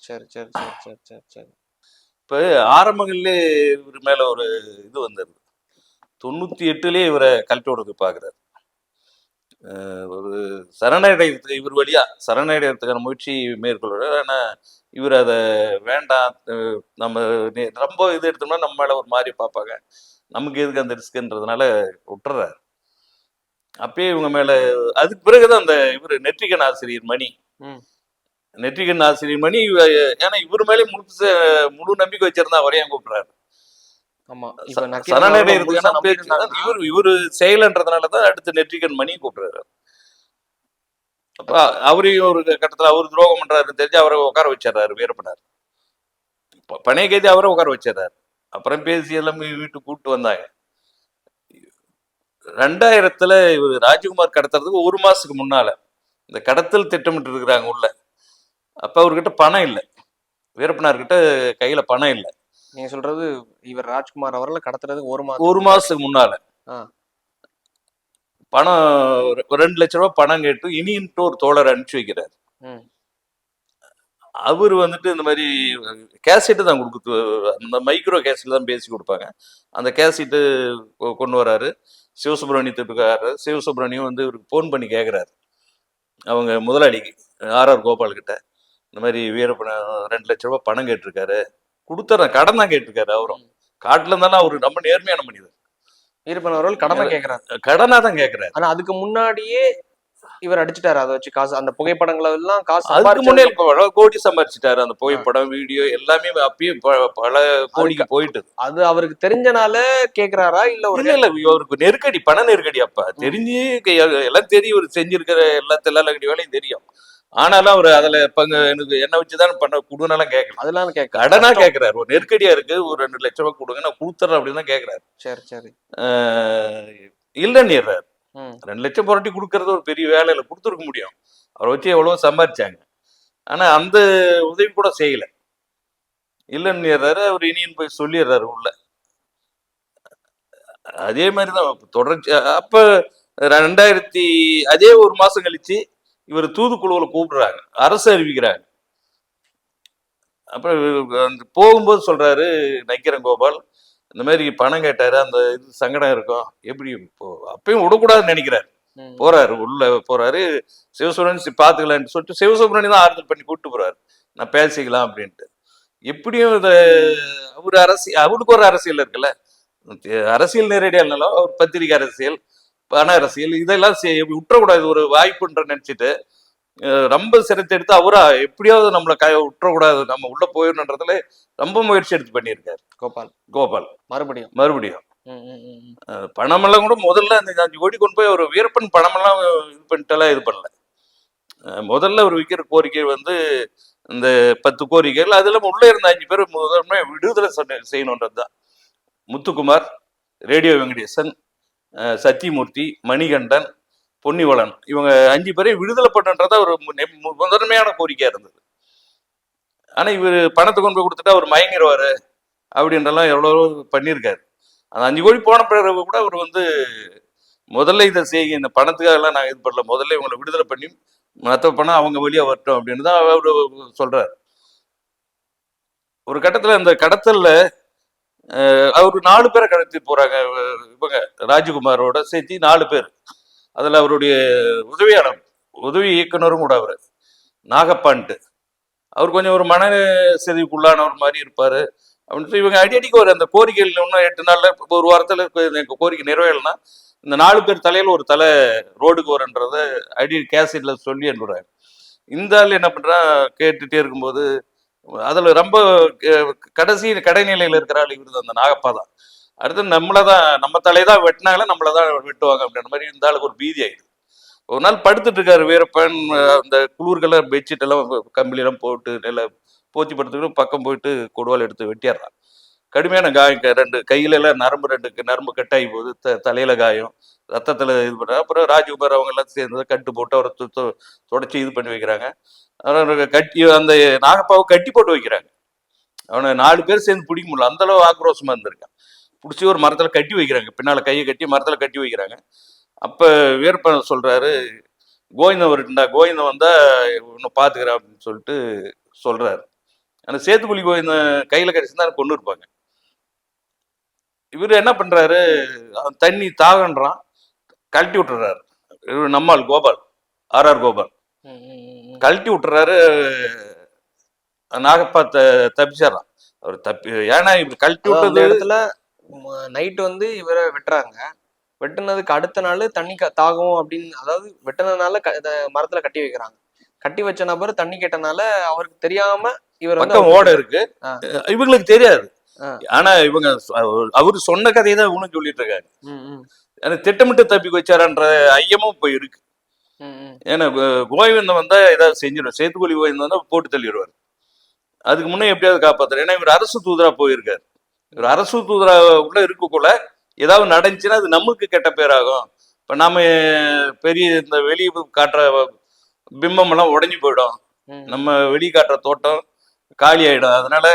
சரி. இப்ப ஆரம்பங்கள்ல இவர் மேல ஒரு இது வந்தது, 98லயே இவரை கழட்டி விடுறதுக்கு பாக்குறாரு. ஒரு சரணடைறதுக்கு, இவர் வழியா சரணடைறதுக்கான முயற்சி மேற்கொள்றாரு. ஆனா இவர் அதை வேண்டாம், நம்ம ரொம்ப இது எடுத்தோம்னா நம்ம மேல ஒரு மாதிரி பார்ப்பாங்க, நமக்கு எதுக்கு அந்த ரிஸ்க்ன்றதுனால விட்டுறாரு. அப்பயே இவங்க மேல, அதுக்கு பிறகுதான் அந்த இவர் நெற்றிகன் ஆசிரியர் மணி, ஏன்னா இவர் மேலே முழு நம்பிக்கை வச்சிருந்தா அவரையும் கூப்பிடுறாரு. இவரு செயல்ன்றதுனாலதான் அடுத்து நெற்றிகன் மணி கூப்பிடுறாரு. அப்ப அவரையும் ஒரு கட்டத்துல அவரு துரோகம் பண்றாருன்னு தெரிஞ்சு அவரை உட்கார வச்சிடறாரு வீரப்பனார். பணைய கைதி அவரை உட்கார வச்சிடறாரு. அப்புறம் பேசி எல்லாம் வீட்டுக்கு கூப்பிட்டு வந்தாங்க. 2000த்துல இவர் ராஜ்குமார் கடத்துறதுக்கு 1 மாசத்துக்கு முன்னால இந்த கடத்தல் திட்டமிட்டு இருக்கிறாங்க உள்ள. அப்ப அவர்கிட்ட பணம் இல்லை, வீரப்பனார்கிட்ட கையில பணம் இல்லை. நீங்க சொல்றது இவர் ராஜ்குமார் அவர்களை கடத்துறதுக்கு 1 மாசத்துக்கு முன்னால பணம் 2 லட்ச ரூபாய் பணம் கேட்டு இனின்ட்டு ஒரு தோழர் அனுப்பிச்சு வைக்கிறார். ம். அவர் வந்துட்டு இந்த மாதிரி கேசெட்டு தான் கொடுக்குது, அந்த மைக்ரோ கேசெட் தான் பேசி கொடுப்பாங்க. அந்த கேசெட்டு கொண்டு வராரு. சிவசுப்பிரமணியத்துக்காரர் சிவசுப்பிரமணியம் வந்து இவருக்கு ஃபோன் பண்ணி கேட்குறாரு, அவங்க முதலாளிக்கு ஆர்ஆர் கோபால் கிட்ட, இந்த மாதிரி வீரப்பன 2 லட்ச ரூபாய் பணம் கேட்டிருக்காரு, கொடுத்துறேன், கடன் தான் கேட்டிருக்காரு. அவரும் காட்டுல இருந்தாலும் அவரு ரொம்ப நேர்மையான மனிதர், வீரப்பன் அவர்கள் கடமை கேட்கிறாரு, கடனா தான் கேட்கிறாரு. ஆனா அதுக்கு முன்னாடியே இவர் அடிச்சுட்டாரு அதை வச்சு காசு, அந்த புகைப்படங்கள் எல்லாம் காசு அதுக்கு முன்னே பல கோடி சம்பாரிச்சிட்டாரு. அந்த புகைப்படம் வீடியோ எல்லாமே அப்பயே பல கோடிக்கு போயிட்டு. அது அவருக்கு தெரிஞ்சனால கேக்குறாரா இல்ல ஒரு இல்ல அவருக்கு நெருக்கடி, பண நெருக்கடி. அப்ப தெரிஞ்சு எல்லாம் தெரியும், இவர் செஞ்சிருக்கிற எல்லா வேலையும் தெரியும். ஆனாலும் அவர் அதுல பங்கு எனக்கு என்ன வச்சுதான் பண்ண கொடுனாலும் கேட்கல, அதெல்லாம் கடனா கேட்கிறாரு. ஒரு நெருக்கடியா இருக்கு, ஒரு 2 லட்ச ரூபாய் கொடுங்க நான் கொடுத்துறேன் அப்படின்னு தான் கேட்கிறாரு. சரி சரி இல்லைன்னு 2 லட்சம் புரட்டி கொடுக்கறது ஒரு பெரிய வேலையில கொடுத்துருக்க முடியும், அவரை வச்சு எவ்வளவோ சம்பாதிச்சாங்க. ஆனா அந்த உதவி கூட செய்யல, இல்லைன்னு அவர் இனியன் போய் சொல்லிடுறாரு உள்ள. அதே மாதிரிதான் தொடர்ச்சி. அப்ப 2000 அதே ஒரு மாசம் கழிச்சு இவர் தூதுக்குழுவில் கூப்பிடுறாங்க, அரசு அறிவிக்கிறாங்க. அப்புறம் போகும்போது சொல்றாரு நக்கீரன் கோபால், இந்த மாதிரி பணம் கேட்டாரு, அந்த இது சங்கடம் இருக்கும், எப்படி இப்போ அப்பயும் விடக்கூடாதுன்னு நினைக்கிறாரு. போறாரு, உள்ள போறாரு. சிவசுப்ரமணியன் பாத்துக்கலான்னு சொல்லிட்டு சிவசுப்ரமணியன் தான் ஆறுதல் பண்ணி கூப்பிட்டு போறாரு, நான் பேசிக்கலாம் அப்படின்ட்டு. எப்படியும் இத அவரு அவருக்கு ஒரு அரசியல் இருக்குல்ல, அரசியல் நேரடியா இல்லைனாலும் அவர் பத்திரிகை அரசியல், பண அரசியல், இதெல்லாம் விட்டுறக்கூடாது ஒரு வாய்ப்புன்ற நினைச்சிட்டு ரொம்ப சிரத்தை எடுத்து அவரா எப்படியாவது நம்மளை விட்டுறக்கூடாது, நம்ம உள்ள போயிடணுன்றதுல ரொம்ப முயற்சி எடுத்து பண்ணியிருக்காரு கோபால். மறுபடியும் பணமெல்லாம் கூட முதல்ல அந்த 5 கோடி கொண்டு போய் ஒரு வீரப்பன் பணமெல்லாம் இது பண்ணிட்டெல்லாம் இது பண்ணல. முதல்ல அவர் வைக்கிற கோரிக்கை வந்து இந்த 10 கோரிக்கைகள், அதுல உள்ள இருந்த 5 பேர் முதன்மை விடுதலை செய்யணுன்றது தான். முத்துக்குமார், ரேடியோ வெங்கடேசன், சத்தியமூர்த்தி, மணிகண்டன், பொன்னிவளன், இவங்க 5 பேரையும் விடுதலை பண்ணுன்றதா ஒரு முதன்மையான கோரிக்கையா இருந்தது. ஆனா இவர் பணத்தை கொண்டு போய் கொடுத்துட்டா அவர் மயங்கிடுவாரு அப்படின்றலாம் எவ்வளவு பண்ணியிருக்காரு. அந்த 5 கோடி போன பிறகு கூட அவர் வந்து முதல்ல இதை செய்ய, இந்த பணத்துக்காக எல்லாம் நாங்கள் இது பண்ணல, முதல்ல இவங்களை விடுதலை பண்ணி மற்ற பணம் அவங்க வெளியே வரட்டும் அப்படின்னு தான் அவரு சொல்றாரு. ஒரு கட்டத்துல அந்த கடத்தல்ல அவரு 4 பேரை கடத்தி போறாங்க. இவங்க ராஜகுமாரோட சேர்த்து 4 பேர். அதுல அவருடைய உதவியாளர், உதவி இயக்குனரும் கூட அவரு நாகப்பான்ட்டு, அவர் கொஞ்சம் ஒரு மன செறிவுக்குள்ளானவர் மாதிரி இருப்பாரு அப்படின்னு இவங்க அடிக்கடிக்கு ஒரு அந்த கோரிக்கைகள் இன்னும் 8 நாள்ல ஒரு வாரத்துல கோரிக்கை நிறைவேறலைன்னா இந்த 4 பேர் தலையில ஒரு தலை ரோடுக்கு வரன்றத அடி கேசட்ல சொல்லி அனுப்புறாரு. இந்த ஆள் என்ன பண்றா, கேட்டுட்டே இருக்கும்போது அதுல ரொம்ப கடைசி கடைநிலையில இருக்கிற ஆள் இவரு அந்த நாகப்பா தான். அடுத்து நம்ம தலையதான் வெட்டினாங்களே நம்மளதான் வெட்டுவாங்க அப்படின்ற மாதிரி இந்த ஆளுக்கு ஒரு பீதி ஆயிடுது. ஒரு நாள் படுத்துட்டு இருக்காரு வீரப்பன், அந்த குளிர்களை பெட்ஷீட் எல்லாம் கம்பிலெல்லாம் போட்டு நல்லா போத்தி படுத்துக்கிட்டு பக்கம் போயிட்டு கொடுவால் எடுத்து வெட்டிடுறான். கடுமையான காயம், 2 கையில எல்லாம் நரம்பு கட்டாகி போகுது, தலையில காயம், ரத்தத்துல இது பண்ற. அப்புறம் ராஜ்குமார் அவங்க எல்லாம் சேர்ந்து கட்டு போட்டு அவரை தொடச்சி இது பண்ணி வைக்கிறாங்க. கட்டி அந்த நாகப்பாவை கட்டி போட்டு வைக்கிறாங்க. அவனை 4 பேர் சேர்ந்து பிடிக்க முடியல, அந்த அளவு ஆக்ரோஷமா இருந்திருக்கான். பிடிச்சி ஒரு மரத்துல கட்டி வைக்கிறாங்க, பின்னால கையை கட்டி மரத்துல கட்டி வைக்கிறாங்க. அப்ப வீரப்பன் சொல்றாரு, கோவிந்தன் வரட்டுண்டா, கோவிந்தன் வந்தா இன்னும் பாத்துக்கிறேன் அப்படின்னு சொல்லிட்டு சொல்றாரு. ஆனா சேத்துக்குழி கோவிந்தன் கையில கிடைச்சிருந்தா கொண்டு இருப்பாங்க. இவரு என்ன பண்றாரு, தண்ணி தாகன்றான், கழட்டி விட்டுறாரு. இவரு நம்மால் கோபால், ஆர்ஆர் கோபால் கழட்டி விட்டுறாரு. நாகப்பா தப்பிச்சிடறான். அவர் ஏன்னா இவர் கழட்டி விட்டது இடத்துல நைட்டு வந்து இவரை வெட்டுறாங்க. வெட்டுனதுக்கு அடுத்த நாள் தண்ணி தாகும் அப்படின்னு, அதாவது வெட்டினதுனால மரத்துல கட்டி வைக்கிறாங்க. கட்டி வச்ச நபர் தண்ணி கேட்டனால அவருக்கு தெரியாம இவர் வந்து ஓட இருக்கு, இவங்களுக்கு தெரியாது. ஆனா இவங்க அவரு சொன்ன கதையை தான் இவனும் சொல்லிட்டு இருக்காங்க. திட்டமிட்டு தப்பி வச்சாரன்ற ஐயமும் போய் இருக்கு. ஏன்னா கோவிந்தன் வந்தா ஏதாவது செஞ்சிடும், சேத்துக்குழி கோவிந்தன் வந்தா போட்டு தள்ளிடுவார். அதுக்கு முன்னே எப்படியாவது காப்பாத்துறாரு. ஏன்னா இவர் அரசு தூதரா போயிருக்காரு. இவர் அரசு தூதரா உள்ள இருக்கக்குள்ள ஏதாவது நடந்துச்சுன்னா அது நமக்கு கெட்ட பேராகும். இப்ப நாம பெரிய இந்த வெளியே காட்டுற பிம்பம் எல்லாம் உடஞ்சி போயிடும், நம்ம வெளியே காட்டுற தோட்டம் காலி ஆயிடும். அதனால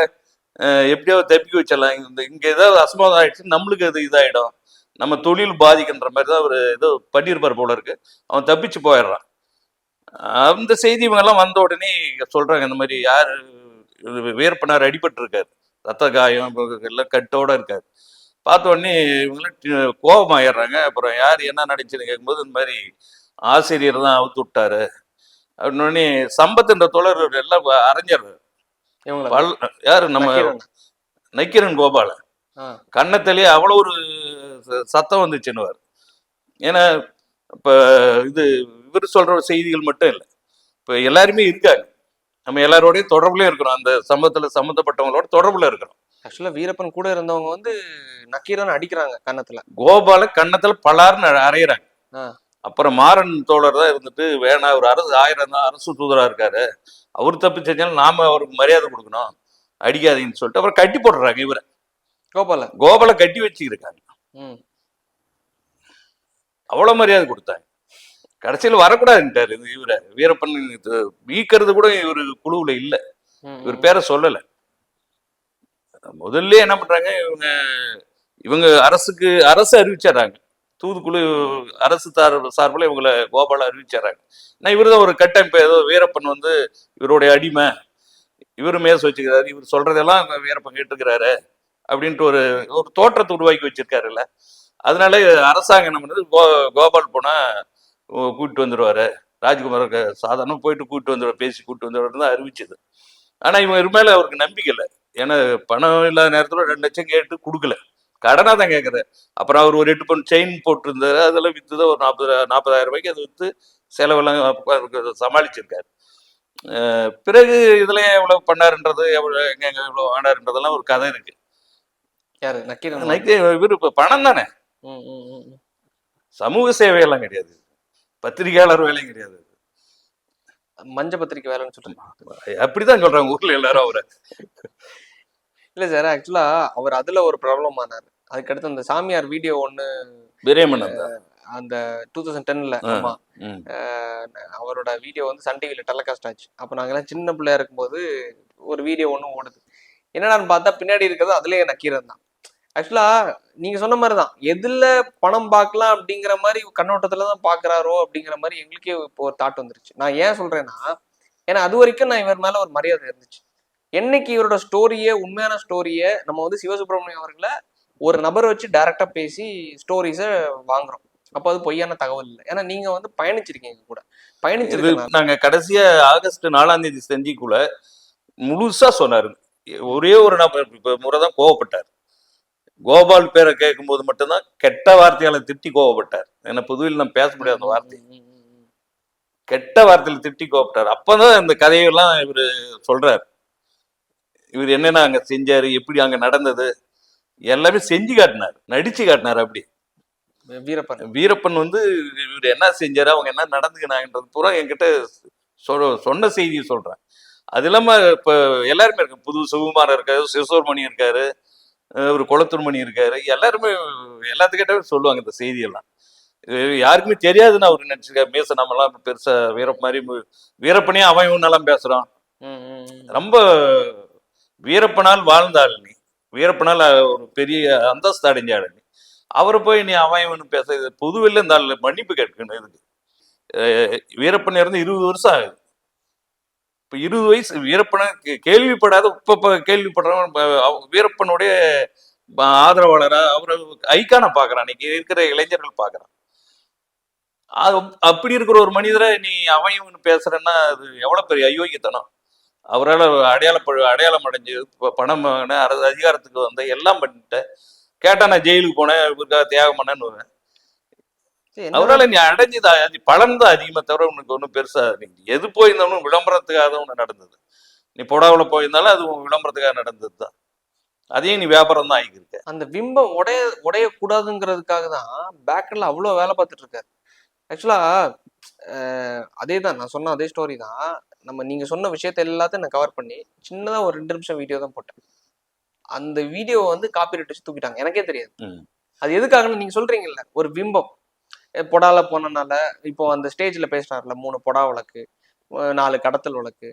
எப்படியாவது தப்பி வச்சிடலாம், இங்க ஏதாவது அசம்பாதம் ஆயிடுச்சு நம்மளுக்கு அது இதாயிடும் நம்ம தொழில் பாதிக்கின்ற மாதிரி தான் அவர் ஏதோ பண்ணியிருப்பார் போல இருக்கு. அவன் தப்பிச்சு போயிடுறான். அந்த செய்தி இவங்கெல்லாம் வந்த உடனே சொல்றாங்க, இந்த மாதிரி யார் வீரப்பனார் அடிபட்டு இருக்காரு, ரத்த காயம் எல்லாம் கட்டோட இருக்காரு. பார்த்த உடனே இவங்களாம் கோபமாயிடுறாங்க. அப்புறம் யார் என்ன நடந்துச்சுன்னு கேட்கும்போது இந்த மாதிரி ஆசிரியர் தான் அவுத்து விட்டாரு அப்படின்னு உடனே சம்பத்ன்ற தோழர் எல்லாம் அறிஞர் யாரு நம்ம நக்கீரன் கோபால கன்னத்திலேயே அவ்வளோ ஒரு சத்தம் வந்துச்சுன்னுவார். ஏன்னா இப்ப இது இவர் சொல்ற செய்திகள் மட்டும் இல்லை, இப்ப எல்லாருமே இருக்காங்க, நம்ம எல்லாரோடையும் தொடர்புலயும் இருக்கிறோம், அந்த சம்பந்தப்பட்டவங்களோட தொடர்புல இருக்கிறோம். ஆக்சுவலா வீரப்பன் கூட இருந்தவங்க வந்து நக்கீரன் அடிக்கிறாங்க கன்னத்துல, கோபால கன்னத்துல பலார்னு அறையிறாங்க. அப்புறம் மாறன் தோழர் தான் இருந்துட்டு வேணா ஒரு அரசு தூதரா இருக்காரு, அவர் தப்பு செஞ்சாலும் நாம அவருக்கு மரியாதை கொடுக்கணும், அடிக்காதீங்கன்னு சொல்லிட்டு அப்புறம் கட்டி போடுறாங்க. இவரை கோபால கட்டி வச்சுக்கிருக்காங்க. அவ்வளவு மரியாதை கொடுத்தாங்க. கடைசியில் வரக்கூடாதுன்ட்டாரு இவரை. வீரப்பன் வீக்கிறது கூட இவர் குழுவுல இல்ல, இவர் பேரை சொல்லல. முதல்ல என்ன பண்றாங்க இவங்க அரசு அறிவிச்சாராங்க, தூதுக்குழு அரசு சார்பில் இவங்களை கோபால அறிவிச்சாராங்க. நான் இவர் தான் ஒரு கட்டமைப்பு, ஏதோ வீரப்பன் வந்து இவருடைய அடிமை, இவரு மேச வச்சுக்கிறாரு, இவர் சொல்றதெல்லாம் வீரப்பன் கேட்டுக்கிறாரு அப்படின்ட்டு ஒரு தோற்றத்தை உருவாக்கி வச்சிருக்காருல்ல. அதனால அரசாங்கம் என்ன பண்ணுறது, கோபால் போனா கூப்பிட்டு வந்துடுவாரு, ராஜ்குமார் சாதாரணம் போயிட்டு கூப்பிட்டு வந்துடுவார், பேசி கூப்பிட்டு வந்துடுவார் தான் அறிவிச்சது. ஆனா இவங்க மேல அவருக்கு நம்பிக்கை இல்லை. ஏன்னா பணம் இல்லாத நேரத்துல 2 லட்சம் கேட்டு கொடுக்கல, கடனா தான் கேட்குறாரு. அப்புறம் அவர் ஒரு 8 பவுன் செயின் போட்டிருந்தாரு, அதெல்லாம் வித்துதான் ஒரு 40,000 ரூபாய்க்கு அதை வித்து செலவெல்லாம் சமாளிச்சிருக்காரு. பிறகு இதுல எவ்வளவு பண்ணாருன்றது, எவ்வளவு ஆனாருன்றதெல்லாம் ஒரு கதை இருக்கு. இவரு பணம் தானே, சமூக சேவையெல்லாம் கிடையாது, பத்திரிகையாளர் வேலையும் கிடையாது, மஞ்ச பத்திரிக்கை வேலைன்னு சொல்றேன், அப்படிதான் சொல்றாங்க ஊர்ல எல்லாரும் அவரை. இல்ல சார், ஆக்சுவலா அவர் அதுல ஒரு ப்ராப்ளம் ஆனாரு. அதுக்கடுத்து அந்த சாமியார் வீடியோ ஒண்ணு அந்த 2010ல ஆமா அவரோட வீடியோ வந்து சன் டிவில டெலிகாஸ்ட் ஆச்சு. அப்ப நாங்கெல்லாம் சின்ன பிள்ளையா இருக்கும்போது ஒரு வீடியோ ஒண்ணு ஓடுது. என்னடான்னு பார்த்தா பின்னாடி இருக்கிறது அதுலயே நக்கீரன் தான். ஆக்சுவலா நீங்க சொன்ன மாதிரிதான், எதுல பணம் பார்க்கலாம் அப்படிங்கிற மாதிரி கண்ணோட்டத்துலதான் பாக்குறாரோ அப்படிங்கிற மாதிரி எங்களுக்கே இப்போ ஒரு தாட் வந்துருச்சு. நான் ஏன் சொல்றேன்னா, ஏன்னா அது வரைக்கும் நான் இவர் மேல ஒரு மரியாதை இருந்துச்சு. என்னைக்கு இவரோட ஸ்டோரியை, உண்மையான ஸ்டோரியை நம்ம வந்து சிவசுப்ரமணியம் அவர்களை ஒரு நபரை வச்சு டைரக்டா பேசி ஸ்டோரிஸை வாங்குறோம், அப்போ அது பொய்யான தகவல் இல்லை. ஏன்னா நீங்க வந்து பயணிச்சிருக்கீங்க கூட, பயணிச்சிருக்கு. நாங்க கடைசியா ஆகஸ்ட் 4ஆம் தேதி செஞ்சிக்குள்ள முழுசா சொன்னாரு. ஒரே ஒரு நபர் இப்ப முறைதான் கோவப்பட்டார், கோபால் பேரை கேட்கும் போது மட்டும்தான் கெட்ட வார்த்தையால திட்டி கோவப்பட்டார். ஏன்னா புதுவையில் நம்ம பேச முடியாது அந்த வார்த்தை, கெட்ட வார்த்தையில திட்டி கோவப்பட்டார். அப்பதான் இந்த கதையெல்லாம் இவரு சொல்றாரு, இவர் என்னென்ன அங்க செஞ்சாரு, எப்படி அங்க நடந்தது எல்லாமே செஞ்சு காட்டினார், நடிச்சு காட்டினார். அப்படி வீரப்பன் வந்து இவர் என்ன செஞ்சாரு, அவங்க என்ன நடந்துக்கினாங்கன்றது பூரா என்கிட்ட சொன்ன செய்தியை சொல்றேன். அது இல்லாம இப்ப எல்லாருமே இருக்கு, புது சிவகுமார் இருக்காரு, சிவசுப்ரமணி இருக்காரு, ஒரு குளத்தூர்மணி இருக்காரு, எல்லாருமே எல்லாத்துக்கிட்ட சொல்லுவாங்க இந்த செய்தியெல்லாம். யாருக்குமே தெரியாதுன்னு அவரு நினைச்சிருக்காரு. மேச நம்மலாம் பெருசா வீரப்பனையும் அவன் இவனெல்லாம் பேசுறான். ரொம்ப வீரப்பனால் வாழ்ந்தாள் நீ, வீரப்பனால் ஒரு பெரிய அந்தஸ்து அடைஞ்சாள் நீ, அவரை போய் நீ அவன் இவனு பேச, புதுவெல்ல இந்த மன்னிப்பு கேட்கணும். இதுக்கு வீரப்பன் இறந்து 20 வருஷம் ஆகுது. இப்ப 20 வயசு வீரப்பனை கேள்விப்படாத இப்ப கேள்விப்படுறவன் வீரப்பனுடைய ஆதரவாளரா அவரை ஐக்கான பாக்குறான், இன்னைக்கு இருக்கிற இளைஞர்கள் பாக்குறான். அப்படி இருக்கிற ஒரு மனிதரை நீ அவன் இவனு பேசுறன்னா அது எவ்வளவு பெரிய அயோக்கியத்தனம். அவரால் அடையாளம் அடைஞ்சு பணம் அதிகாரத்துக்கு வந்த எல்லாம் பண்ணிட்டேன், கேட்டா நான் ஜெயிலுக்கு போனேன், இவருக்காக தியாகம் பண்ணேன்னு வருவேன். அவரால் நீ அடைஞ்சுதா பலன் தான் அதிகமா தவிர உனக்கு ஒன்றும் பெருசா எது போயிருந்தாலும் விளம்பரத்துக்காக தான் ஒன்று நடந்தது. நீ புடாவுல போயிருந்தாலும் அது விளம்பரத்துக்காக நடந்தது தான், அதையும் நீ வியாபாரம் தான் ஆகிக்கிருக்க. அந்த பிம்பம் உடையக்கூடாதுங்கிறதுக்காக தான் பேக்கர்ல அவ்வளோ வேலை பார்த்துட்டு இருக்காரு. ஆக்சுவலா அதே தான் நான் சொன்ன அதே ஸ்டோரி தான். நீங்க சொன்ன விஷயத்த எல்லாத்தையும் நான் கவர் பண்ணி சின்னதா ஒரு 2 நிமிஷம் வீடியோ தான் போட்டேன். அந்த வீடியோ வந்து காப்பிரைட் வச்சு தூக்கிட்டாங்க, எனக்கே தெரியாது அது எதுக்காகன்னு. நீங்க சொல்றீங்கல்ல ஒரு பிம்பம், பொடால போனனால இப்போ அந்த ஸ்டேஜ்ல பேசினார்ல 3 பொடா வழக்கு, 4 கடத்தல் வழக்கு,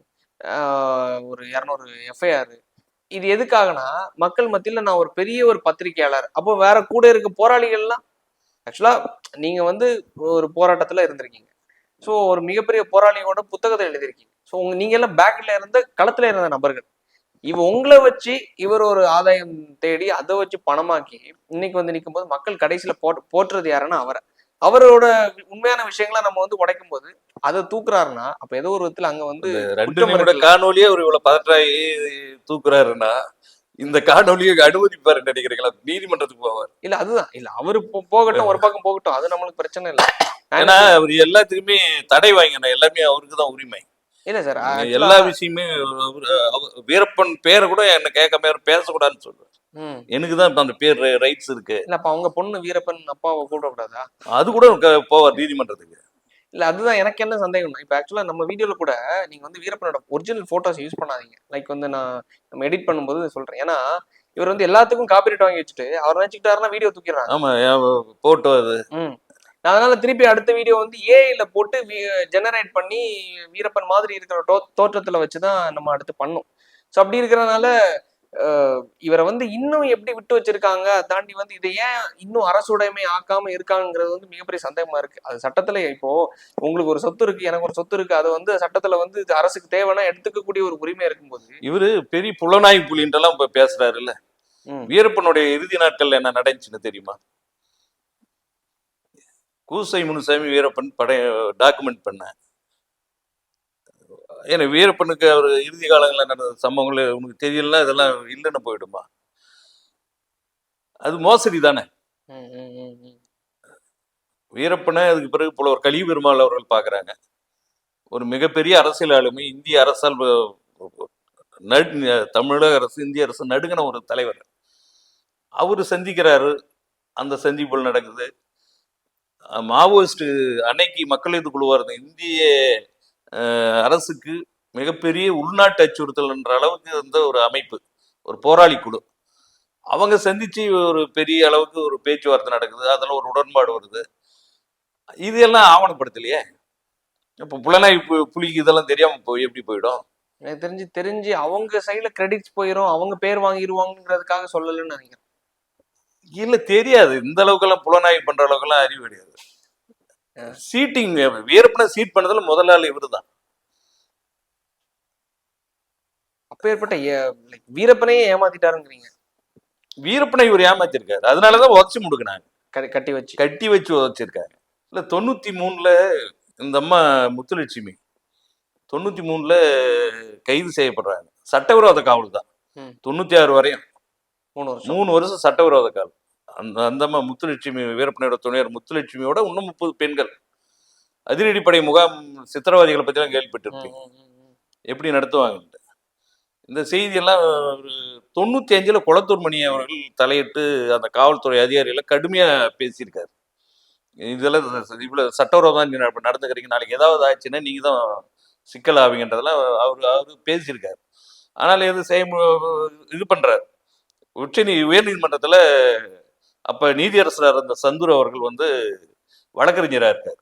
ஒரு 200 எஃப்ஐஆர், இது எதுக்காகனா மக்கள் மத்தியில நான் ஒரு பெரிய ஒரு பத்திரிகையாளர், அப்போ வேற கூட இருக்க போராளிகள்லாம் ஆக்சுவலா நீங்க வந்து ஒரு போராட்டத்துல இருந்திருக்கீங்க. ஸோ ஒரு மிகப்பெரிய போராளியோட புத்தகத்தை எழுதியிருக்கீங்க. ஸோ நீங்க எல்லாம் பேக்ல இருந்த களத்துல இருந்த நபர்கள். உங்களை வச்சு இவர் ஒரு ஆதாயம் தேடி அதை வச்சு பணமாக்கி இன்னைக்கு வந்து நிற்கும் போது மக்கள் கடைசியில போற்றுறது யாருன்னா அவரோட உண்மையான விஷயங்களை நம்ம வந்து உடைக்கும் போது அதை தூக்குறாருன்னா அப்ப ஏதோ ஒரு விதத்துல அங்க வந்து 2 நிமிட காணொலியே ஒரு இவ்வளவு பதற்றாயி தூக்குறாருன்னா இந்த காணொலியை அனுமதிப்பாரு நினைக்கிறீங்களா? நீதிமன்றத்துக்கு போவார். இல்ல அதுதான் இல்ல அவரு போகட்டும், ஒரு பக்கம் போகட்டும், அது நம்மளுக்கு பிரச்சனை இல்லை. ஏன்னா அவர் எல்லாத்துக்குமே தடை வாங்கின எல்லாமே அவருக்கு தான் உரிமை. இல்ல சார் எல்லா விஷயமே வீரப்பன் பேரை கூட என்ன கேட்காம பேசக்கூடாதுன்னு சொல்லுவார். எனக்கு தான் இப்ப அந்த பேர் ரைட்ஸ் இருக்கு. இல்ல அப்ப அவங்க பொண்ணு வீரப்பன் அப்பாவை கூப்பிடக்கூடாதா? அது கூட போவார் நீதிமன்றத்துக்கு. இல்ல அதுதான் எனக்கு என்ன சந்தேகம்னா, இப்ப ஆக்சுவலா நம்ம வீடியோல கூட நீங்க வந்து வீரப்பனோட ஒரிஜினல் போட்டோஸ் யூஸ் பண்ணாதீங்க. லைக் வந்து நம்ம எடிட் பண்ணும்போது சொல்றேன். ஏன்னா இவர் வந்து எல்லாத்துக்கும் காப்பிரைட் வாங்கி வச்சுட்டு அவர் நினைச்சுக்கிட்டாருன்னா வீடியோ தூக்கிடுறாங்க. ஆமா போட்டோ அது. அதனால திருப்பி அடுத்த வீடியோ வந்து ஏஐல போட்டு ஜெனரேட் பண்ணி வீரப்பன் மாதிரி இருக்கிற தோற்றத்துல வச்சுதான் நம்ம அடுத்து பண்ணோம். ஸோ அப்படி இருக்கிறதுனால இவரை வந்து இன்னும் எப்படி விட்டு வச்சிருக்காங்க, தாண்டி வந்து இதை ஏன் இன்னும் அரசுடைமை ஆக்காம இருக்காங்கிறது வந்து மிகப்பெரிய சந்தேகமா இருக்கு. அது சட்டத்துல இப்போ உங்களுக்கு ஒரு சொத்து இருக்கு, எனக்கு ஒரு சொத்து இருக்கு, அது வந்து சட்டத்துல வந்து அரசுக்கு தேவைன்னா எடுத்துக்கக்கூடிய ஒரு உரிமை இருக்கும்போது இவரு பெரிய புலனாய்வு புலின்றெல்லாம் இப்ப பேசுறாரு இல்ல. வீரப்பனுடைய இறுதி நாட்கள்ல என்ன நடந்துச்சுன்னு தெரியுமா? கூசை முனுசாமி வீரப்பன் டாக்குமெண்ட் பண்ண. ஏன்னா வீரப்பனுக்கு அவர் இறுதி காலங்களில் நடந்த சம்பவங்கள் உனக்கு தெரியல, இதெல்லாம் இல்லைன்னு போயிடுமா? அது மோசடி தானே. வீரப்பனை அதுக்கு பிறகு போல ஒரு கலிய பெருமாள் அவர்கள் பாக்குறாங்க. ஒரு மிகப்பெரிய அரசியல் ஆளுமை, இந்திய அரசால் தமிழக அரசு இந்திய அரசு நடுங்கின ஒரு தலைவர். அவரு சந்திக்கிறாரு, அந்த சந்திப்புகள் நடக்குது. மாவோயிஸ்ட் அன்னைக்கு மக்கள் இது குழுவா இருந்த இந்திய அரசுக்கு மிகப்பெரிய உள்நாட்டு அச்சுறுத்தல் என்ற அளவுக்கு இருந்த ஒரு அமைப்பு, ஒரு போராளி குழு. அவங்க சந்திச்சு ஒரு பெரிய அளவுக்கு ஒரு பேச்சுவார்த்தை நடக்குது, அதில் ஒரு உடன்பாடு வருது. இது எல்லாம் ஆவணப்படுத்தலையே. இப்போ புலனாய்வு புலிக்கு இதெல்லாம் தெரியாம எப்படி போயிடும்? எனக்கு தெரிஞ்சு அவங்க சைட்ல கிரெடிட்ஸ் போயிடும், அவங்க பேர் வாங்கிடுவாங்கிறதுக்காக சொல்லலன்னு நினைக்கிறேன். இல்ல தெரியாது, இந்த அளவுக்கெல்லாம் புலனாய்வு பண்ற அளவுக்குலாம் அறிவு கிடையாது. சீட்டிங் வீரப்பனை சீட் பண்ணதுல முதல் ஆள் இவரு தான். அப்பேற்பட்ட வீரப்பனையே ஏமாத்திட்டாருங்கிறீங்க? வீரப்பனை இவர் ஏமாத்திருக்காரு, அதனாலதான் உதச்சு முடுக்கினாங்க, கட்டி வச்சு உதச்சிருக்காங்க. இல்ல 93ல இந்த அம்மா முத்துலட்சுமி 93ல கைது செய்யப்படுறாங்க. சட்டவிரோத காவல் தான். 96 வரையும் 3 வருஷம் சட்டவிரோத காவல். அந்த அம்மா முத்துலட்சுமி, வீரப்பனையோட துணையர் முத்துலட்சுமியோட இன்னும் 30 பெண்கள். அதிரடிப்படை முகாம் சித்திரவாதிகளை பத்தி எல்லாம் கேள்விப்பட்டிருப்பீங்க, எப்படி நடத்துவாங்க. இந்த செய்தியெல்லாம் 95ல குளத்தூர் மணி அவர்கள் தலையிட்டு அந்த காவல்துறை அதிகாரிகளை கடுமையா பேசியிருக்காரு. இதெல்லாம் இவ்வளவு சட்டவிரோதம் நடந்துக்கிறீங்க, நாளைக்கு ஏதாவது ஆச்சுன்னா நீங்க தான் சிக்கல் ஆவீங்கன்றதெல்லாம் அவரு பேசியிருக்காரு. ஆனால் இது பண்றாரு. உயர் நீதிமன்றத்துல அப்ப நீதியரசராக இருந்த சந்துரு அவர்கள் வந்து வழக்கறிஞராக இருக்காரு.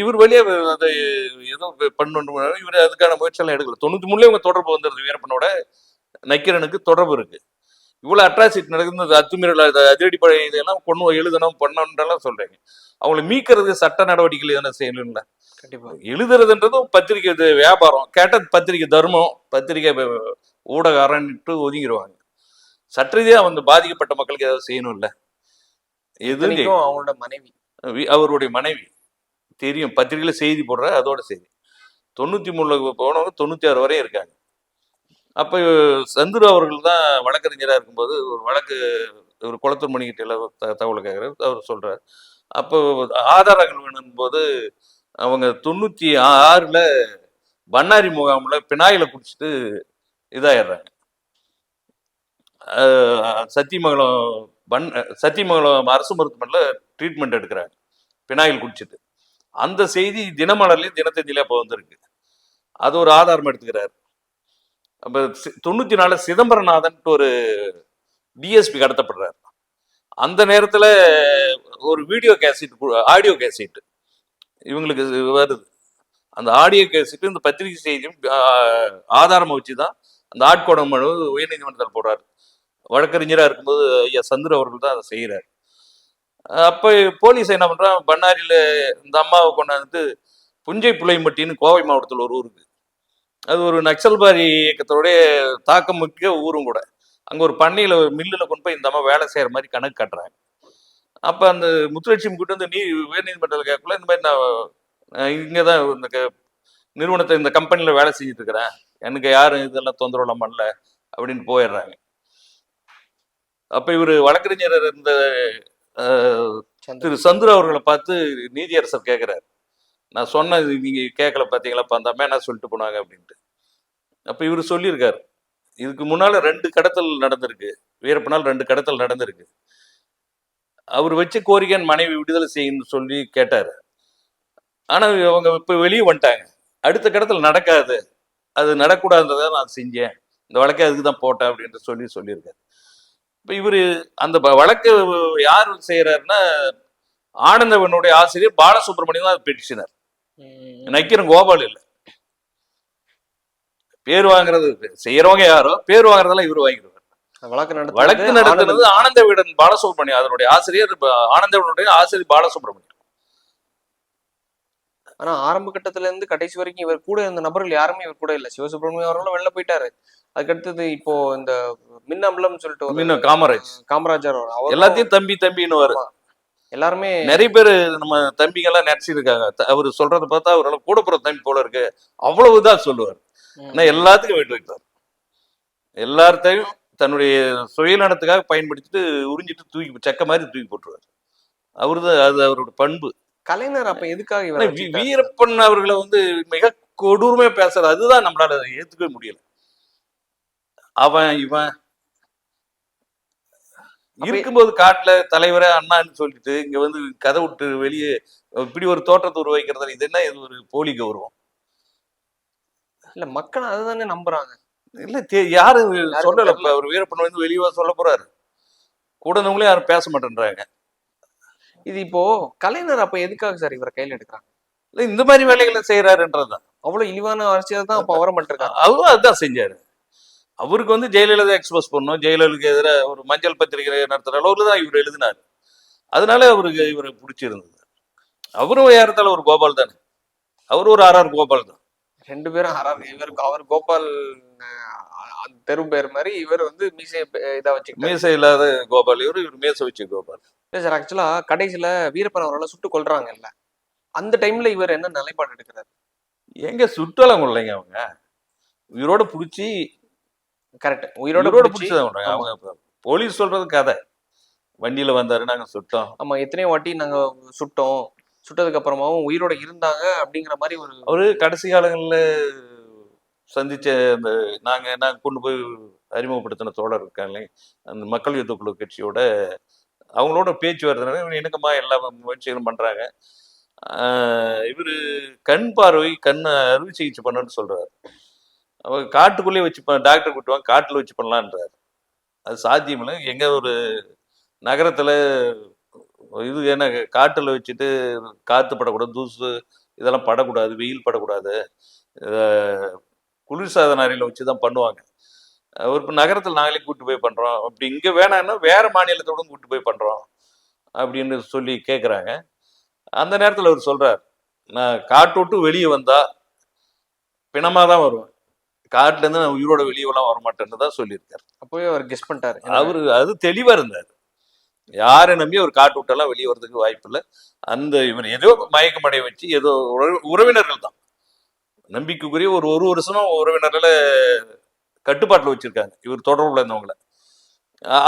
இவர் வெளியே அதை ஏதோ பண்ணணும், இவர் அதுக்கான முயற்சியெல்லாம் எடுக்கல. 93ல இவங்க தொடர்பு வந்துருது, வீரப்பனோட நக்கீரனுக்கு தொடர்பு இருக்கு. இவ்வளவு அட்ராசிட்டி நடக்குது, அத்துமீறல் அதிரடிப்படை இதெல்லாம் கொண்டு எழுதணும் பண்ணணுன்றலாம் சொல்றீங்க. அவங்களை மீட்கிறது சட்ட நடவடிக்கைகள் எதனா செய்யணும்ல. எழுதுறதுன்றதும் பத்திரிகை வியாபாரம், கேட்ட பத்திரிகை தர்மம், பத்திரிகை ஊடக அரண்ட்டு ஒதுங்கிடுவாங்க. சற்றீதியா வந்து பாதிக்கப்பட்ட மக்களுக்கு ஏதாவது செய்யணும்ல. எதுவும் அவங்களோட மனைவி, அவருடைய மனைவி தெரியும், பத்திரிகையில செய்தி போடுற, அதோட சரி. 93ல போனவங்க 96 வரையும் இருக்காங்க. அப்ப சந்துரு அவர்கள் தான் வழக்கறிஞராக இருக்கும்போது ஒரு குளத்தூர் மணிக்கிட்ட தகவல் கேட்கிறாரு. அவர் சொல்றாரு, அப்போ ஆதாரங்கள் வேணும் போது அவங்க 96ல பண்ணாரி முகாம்ல பினாயில குடிச்சிட்டு இதாயிடுறாங்க. சத்தியமங்கலம் அரசு மருத்துவமனையில ட்ரீட்மெண்ட் எடுக்கிறாங்க பினாயில் குடிச்சிட்டு. அந்த செய்தி தினமலர்லயும் தினத்தந்தியில அப்போ வந்திருக்கு. அது ஒரு ஆதாரம் எடுத்துக்கிறாரு. அப்ப 94 சிதம்பரநாதன் ஒரு டிஎஸ்பி கடத்தப்படுறாரு. அந்த நேரத்துல ஒரு வீடியோ கேசட், ஆடியோ கேசட் இவங்களுக்கு வருது. அந்த ஆடியோ கேசட் இந்த பத்திரிகை செய்தியும் ஆதாரமா வச்சுதான் அந்த ஆட்கொடை மனு உயர்நீதிமன்றத்தில் போடுறாரு. வழக்கறிஞரா இருக்கும்போது ஐயா சந்துரு அவர்கள் தான் அதை செய்யறாரு. அப்ப போலீஸ் என்ன பண்றான், பண்ணாரியில இந்த அம்மாவை கொண்டாந்து புஞ்சை புளியம்பட்டின்னு கோவை மாவட்டத்தில் ஒரு ஊருக்கு, அது ஒரு நக்சல்பாரி இயக்கத்தோடைய தாக்கம் மிக்க ஊரும் கூட. அங்க ஒரு பண்ணையில மில்லுல கொண்டு போய் இந்த அம்மா வேலை செய்யற மாதிரி கணக்கு காட்டுறாங்க. அப்ப அந்த முத்துலட்சுமி கூட்டு வந்து உயர் நீதிமன்றத்தில் கேட்கல, இந்த மாதிரி நான் இங்கதான் இந்த நிறுவனத்தை இந்த கம்பெனில வேலை செஞ்சுட்டு இருக்கிறேன், எனக்கு யாரும் இதெல்லாம் தொந்தரவுலாம் பண்ணல அப்படின்னு போயிடுறாங்க. அப்ப இவர் வழக்கறிஞர் இருந்த திரு சந்துரு அவர்களை பார்த்து நீதியரசர் கேட்கிறாரு, நான் சொன்னது நீங்க கேட்கல பாத்தீங்களா, அந்த அம்மா என்ன சொல்லிட்டு போனாங்க அப்படின்ட்டு. அப்ப இவர் சொல்லியிருக்காரு, இதுக்கு முன்னால 2 கடத்தல் நடந்திருக்கு, வீரப்பனால் 2 கடத்தல் நடந்திருக்கு. அவர் வச்ச கோரிக்கைன்னு மனைவி விடுதலை செய்யணும்னு சொல்லி கேட்டாரு. ஆனா அவங்க இப்ப வெளியே வந்துட்டாங்க, அடுத்த கடத்தல் நடக்காது, அது நடக்கூடாதுன்றதை நான் செஞ்சேன், இந்த வழக்கை அதுக்கு தான் போட்டேன் அப்படின்ட்டு சொல்லியிருக்காரு. இப்ப இவரு அந்த வழக்கு யார் செய்யறாருன்னா, ஆனந்தவனுடைய ஆசிரியர் பாலசுப்ரமணியம் தான் பெட்டிஷனர், நக்கீரன் கோபால் இல்லை. பேர் வாங்குறது செய்யறவங்க யாரோ, பேர் வாங்குறதெல்லாம் இவரு வாங்கிடுவார். வழக்கு நடத்துறது ஆனந்தவிடன் பாலசுப்ரமணியம், அதனுடைய ஆசிரியர் ஆனந்தவிடனுடைய ஆசிரியர் பாலசுப்ரமணியம். ஆனா ஆரம்ப கட்டத்துல இருந்து கடைசி வரைக்கும் இவர் கூட இருந்த நபர்கள் யாருமே இவர் கூட இல்ல. சிவசுப்ரமணியம் அவர்களும் வெளில போயிட்டாரு. அதுக்கடுத்தது இப்போ இந்த மின்னம்பலம் சொல்லிட்டு காமராஜர் எல்லாத்தையும் தம்பி தம்பின்னு வரும். எல்லாருமே நிறைய பேர் நம்ம தம்பிங்க எல்லாம் நினைச்சிருக்காங்க, அவரு சொல்றதை பார்த்தா அவரால் கூட போற தம்பி போல இருக்கு, அவ்வளவுதான் சொல்லுவார். ஆனா எல்லாத்துக்கும் வெயிட் வைப்பார், எல்லாத்தையும் தன்னுடைய சுயநலத்துக்காக பயன்படுத்திட்டு உறிஞ்சிட்டு தூக்கி செக்க மாதிரி தூக்கி போட்டுருவார். அவருதான், அது அவரோட பண்பு. கலைஞர் அப்ப எதுக்காக வீரப்பன் அவர்களை மிக கொடூரமா பேசுறது, அதுதான் நம்மளால ஏத்துக்கவே முடியல. அவன் இவன் இருக்கும்போது காட்டுல தலைவரை அண்ணான்னு சொல்லிட்டு இங்க கதை விட்டு வெளியே இப்படி ஒரு தோற்றத்தை உருவாக்கிறது, இது என்ன, இது ஒரு போலி கௌரவம் இல்ல. மக்கள் அதுதானே நம்புறாங்க. இல்ல யாரு சொல்லல, அவர் வீரப்பன் வெளியே சொல்ல போறாரு, கூட இருந்தவங்களே யாரும் பேச மாட்டேன்றாங்க. இது இப்போ கலைஞர் அப்ப எதுக்காக சார் இவரை கையில் எடுக்கிறாங்க? இல்ல இந்த மாதிரி வேலைகளை செய்யறாருன்றதுதான். அவ்வளவு இழிவான அரசியல் தான் அப்ப வர மாட்டிருக்காரு. அவரும் அதுதான் செஞ்சாரு. அவருக்கு ஜெயலலிதா எக்ஸ்போஸ் பண்ணும், ஜெயலலிதாவுக்கு எதிராக ஒரு மஞ்சள் பத்திரிகை நடத்துற அளவுக்கு தான் இவர் எழுதினார். அதனால அவருக்கு இவரை பிடிச்சிருந்தது. அவரும் ஏறத்தால ஒரு கோபால் தானே, அவரு ஒரு ஆர்ஆர் கோபால் தான். 2 பேரும் ஆர்ஆர். இவருக்கு அவர் கோபால் தெரு பேர் மாதிரி, இவர் மீசை இதா வச்சு, மீசை இல்லாத கோபால் இவர் மீசை வச்சு கோபால். சார் ஆக்சுவலா கடைசியில வீரப்பன் அவர்களை சுட்டு கொல்றாங்கல்ல, அந்த டைம்ல இவர் என்ன நிலைப்பாடு எடுக்கிறாரு? எங்க சுட்டலாம் கொள்ளைங்க, அவங்க உயிரோட பிடிச்சி, கரெக்ட், உயிரோட பிடிச்சதான் கொண்டாங்க. அவங்க போலீஸ் சொல்றது கதை, வண்டியில வந்தாரு நாங்க சுட்டோம், ஆமா எத்தனையோ வாட்டி நாங்க சுட்டோம், சுட்டதுக்கு அப்புறமாவும் உயிரோட இருந்தாங்க அப்படிங்கிற மாதிரி ஒரு கடைசி காலங்கள்ல சந்திச்ச அந்த நாங்க கொண்டு போய் அறிமுகப்படுத்தின தோழர் இருக்காங்க, அந்த மக்கள் யுத்த குழு கட்சியோட அவங்களோட பேச்சு வருதுனால இணக்கமா எல்லா முயற்சிகளும் பண்றாங்க. இவரு கண் பார்வை, கண் அறுவை சிகிச்சை பண்ணணும்னு சொல்றாரு. அவங்க காட்டுக்குள்ளேயே வச்சு டாக்டர் கூட்டுவாங்க, காட்டுல வச்சு பண்ணலான்றாரு. அது சாத்தியம் இல்லை. எங்க ஒரு நகரத்துல இது என்ன, காட்டுல வச்சுட்டு காத்து படக்கூடாது, தூசு இதெல்லாம் படக்கூடாது, வெயில் படக்கூடாது, குளிர்சாதன அறையில வச்சுதான் பண்ணுவாங்க. ஒரு நகரத்தில் நாங்களே கூட்டு போய் பண்றோம், அப்படி இங்க வேணாம்னா வேற மாநிலத்தோட கூட்டு போய் பண்றோம் அப்படின்னு சொல்லி கேட்குறாங்க. அந்த நேரத்தில் அவர் சொல்றார், நான் காட்டு விட்டு வெளியே வந்தா பிணமா தான் வருவேன், காட்டுல இருந்து நான் உயிரோட வெளியெல்லாம் வரமாட்டேன்னு தான் சொல்லியிருக்காரு. அப்பவே அவர் கெஸ் பண்ணிட்டாரு. அவரு அது தெளிவா இருந்தார். யாரை நம்பி அவர் காட்டு விட்டெல்லாம் வெளியே வர்றதுக்கு வாய்ப்பு இல்லை. அந்த இவர் ஏதோ மயக்கமடைய வச்சு ஏதோ உறவினர்கள் தான் நம்பிக்கைக்குரிய ஒரு வருஷமா உறவினர்களை கட்டுப்பாட்டில் வச்சிருக்காங்க, இவர் தொடர்புல இருந்தவங்களை.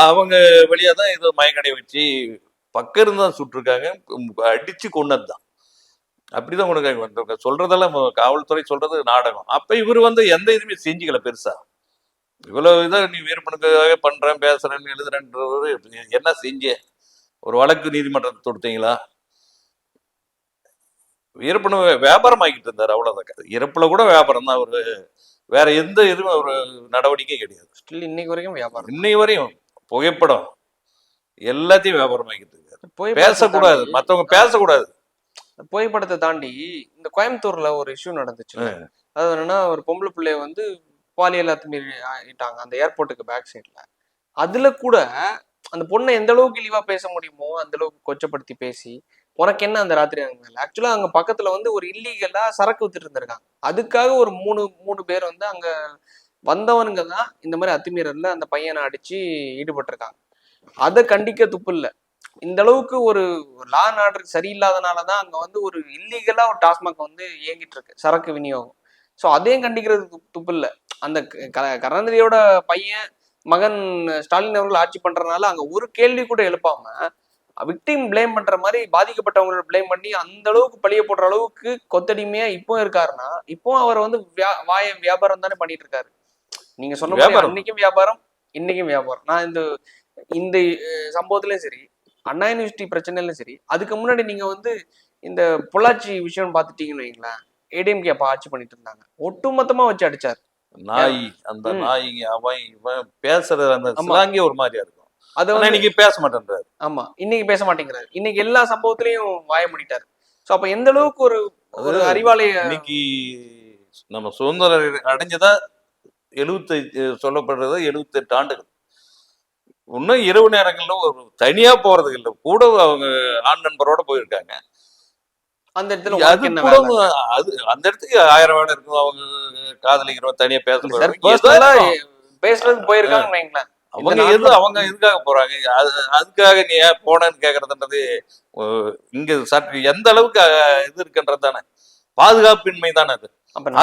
அவங்க வழியா தான் ஏதோ மயக்கடைய வச்சு பக்கம் இருந்தான் சுட்டிருக்காங்க, அடிச்சு கொண்டது தான். அப்படிதான் உனக்கு சொல்றதெல்லாம் காவல்துறை சொல்றது நாடகம். அப்ப இவர் எந்த இதுவுமே செஞ்சுக்கல பெருசா. இவ்வளவு இதை நீ வீரப்பனுக்காக பண்றேன் பேசுறேன்னு எழுதுறேன்றது என்ன செஞ்ச? ஒரு வழக்கு நீதிமன்றத்தை தொடுத்தீங்களா? வீரப்பனு வியாபாரம் ஆகிட்டு இருந்தார், அவ்வளவுதான். இறப்புல கூட வியாபாரம் தான். அவரு வேற எந்த இதுவும் ஒரு நடவடிக்கை கிடையாது. ஸ்டில் இன்னைக்கு வரைக்கும் வியாபாரம், இன்னைக்கு வரையும் புகைப்படம் எல்லாத்தையும் வியாபாரம் ஆகிட்டு இருக்காரு. பேசக்கூடாது, மத்தவங்க பேசக்கூடாது. புகைப்படத்தை தாண்டி இந்த கோயம்புத்தூர்ல ஒரு இஷ்யூ நடந்துச்சு. அது என்னன்னா, ஒரு பொம்பளை பிள்ளைய பாலியல் அத்துமீறி ஆயிட்டாங்க அந்த ஏர்போர்ட்டுக்கு பேக் சைட்ல. அதுல கூட அந்த பொண்ணை எந்த அளவுக்கு இழிவா பேச முடியுமோ அந்த அளவுக்கு கொச்சப்படுத்தி பேசி, உனக்கு என்ன அந்த ராத்திரி நேரங்கள்ல ஆக்சுவலா அங்க பக்கத்துல வந்து ஒரு இல்லீகலா சரக்கு வித்துட்டு இருந்திருக்காங்க. அதுக்காக ஒரு மூணு பேர் வந்து அங்க வந்தவனுங்க தான் இந்த மாதிரி அத்துமீறல்ல அந்த பையனை அடிச்சு ஈடுபட்டிருக்காங்க. அதை கண்டிக்க துப்பு இல்ல. இந்த அளவுக்கு ஒரு லா அண்ட் ஆர்டர் சரியில்லாதனாலதான் அங்க வந்து ஒரு இல்லீகலா ஒரு டாஸ்மாக் வந்து இயங்கிட்டு இருக்கு, சரக்கு விநியோகம். ஸோ அதையும் கண்டிக்கிறது துப்பு இல்ல. அந்த கருணாநிதியோட பையன் மகன் ஸ்டாலின் அவர்கள் ஆட்சி பண்றதுனால அங்க ஒரு கேள்வி கூட எழுப்பாம விக்டிம் பிளேம் பண்ற மாதிரி பாதிக்கப்பட்டவங்களோட பிளேம் பண்ணி அந்த அளவுக்கு பழிய போடுற அளவுக்கு கொத்தடிமையா இப்போ இருக்காருன்னா, இப்போ அவர் வந்து வாய வியாபாரம் தானே பண்ணிட்டு இருக்காரு. நீங்க சொன்ன மாதிரி அன்னைக்கும் வியாபாரம், இன்னைக்கும் வியாபாரம். நான் இந்த இந்த சம்பவத்திலயும் சரி, அண்ணா யூனிவர்சிட்டி பிரச்சனையிலும் சரி, அதுக்கு முன்னாடி நீங்க வந்து இந்த பொள்ளாச்சி விஷயம் பாத்துட்டீங்கன்னு வைங்களேன், ஏடிஎம்கே அப்ப ஆட்சி பண்ணிட்டு இருந்தாங்க, ஒட்டுமொத்தமா வச்சு அடிச்சாரு. நாய் அந்த நாய்ங்க அவன் இவன் பேசுறது அந்த ஸ்லாங்கே ஒரு மாதிரியா இருக்கும். அத வந்து இன்னைக்கு பேச மாட்டேன்றாரு. ஆமா, இன்னைக்கு பேச மாட்டேங்கிறாரு. இன்னைக்கு எல்லா சம்பவத்திலையும் வாய மூடிட்டாரு. சோ அப்ப எந்த அளவுக்கு ஒரு அறிவாலய இன்னைக்கு நம்ம சுதந்திரம் அடைஞ்சதா 75 சொல்லப்படுறது 78 ஆண்டுகள். இன்னும் இரவு நேரங்கள்ல ஒரு தனியா போறது இல்லை, கூட அவங்க ஆண் நண்பரோட போயிருக்காங்க. அந்த இடத்துல அது அந்த இடத்துக்கு 1000 வேலை இருக்கும். அவங்க காதலிக்கிறவங்க தனியா பேசுறதுக்கு போயிருக்காங்க வைங்களேன். அவங்க எதுக்காக போறாங்க, அதுக்காக நீ ஏன் போனன்னு கேக்குறதுன்றது இங்க சற்று எந்த அளவுக்கு இது இருக்குன்றது தானே, பாதுகாப்பின்மை தானே அது.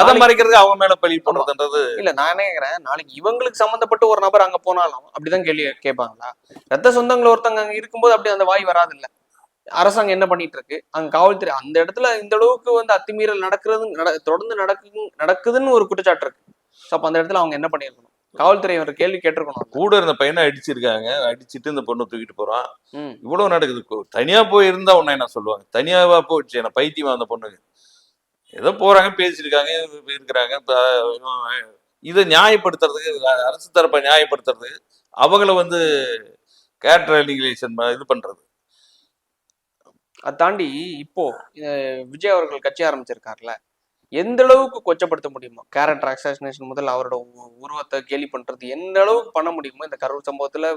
அதை மறைக்கிறதுக்கு அவங்க மேல பழி போடுறதுன்றது இல்ல. நான் என்ன கேக்குறேன், நாளைக்கு இவங்களுக்கு சம்பந்தப்பட்ட ஒரு நபர் அங்க போனாலும் அப்படிதான் கேள்வி கேட்பாங்களா? ரத்த சொந்தங்கள் ஒருத்தங்க அங்க இருக்கும்போது அப்படி அந்த வாய் வராது இல்ல. அரசாங்கம் என்ன பண்ணிட்டு இருக்கு, அங்க காவல்துறை அந்த இடத்துல இந்த அளவுக்கு வந்து அத்துமீறல் தொடர்ந்து நடக்குதுன்னு ஒரு குற்றச்சாட்டு இருக்கு. அப்ப அந்த இடத்துல அவங்க என்ன பண்ணிருக்கணும்? காவல்துறை ஒரு கேள்வி கேட்டிருக்கணும். கூட இருந்த பையனை அடிச்சிருக்காங்க, அடிச்சுட்டு இந்த பொண்ணு தூக்கிட்டு போறான். இவ்வளவு நடக்குது. தனியா போய் இருந்தா உன்ன என்ன சொல்லுவாங்க, தனியாவா போயிடுச்சு என்ன பைத்தியமா அந்த பொண்ணுக்கு, ஏதோ போறாங்க பேசிருக்காங்க இருக்கிறாங்க. இதை நியாயப்படுத்துறதுக்கு, அரசு தரப்பை நியாயப்படுத்துறதுக்கு அவங்கள வந்து கேரக்டரைசேஷன் இது பண்றது. அதை தாண்டி இப்போ விஜய் அவர்கள் கட்சி ஆரம்பிச்சிருக்காருல, எந்த அளவுக்கு கொச்சப்படுத்த முடியுமோ, கேரக்டர் அசாசினேஷன் முதல் அவரோட உருவத்தை கேலி பண்றது எந்த அளவுக்கு பண்ண முடியுமோ இந்த கரூர் சம்பவத்துல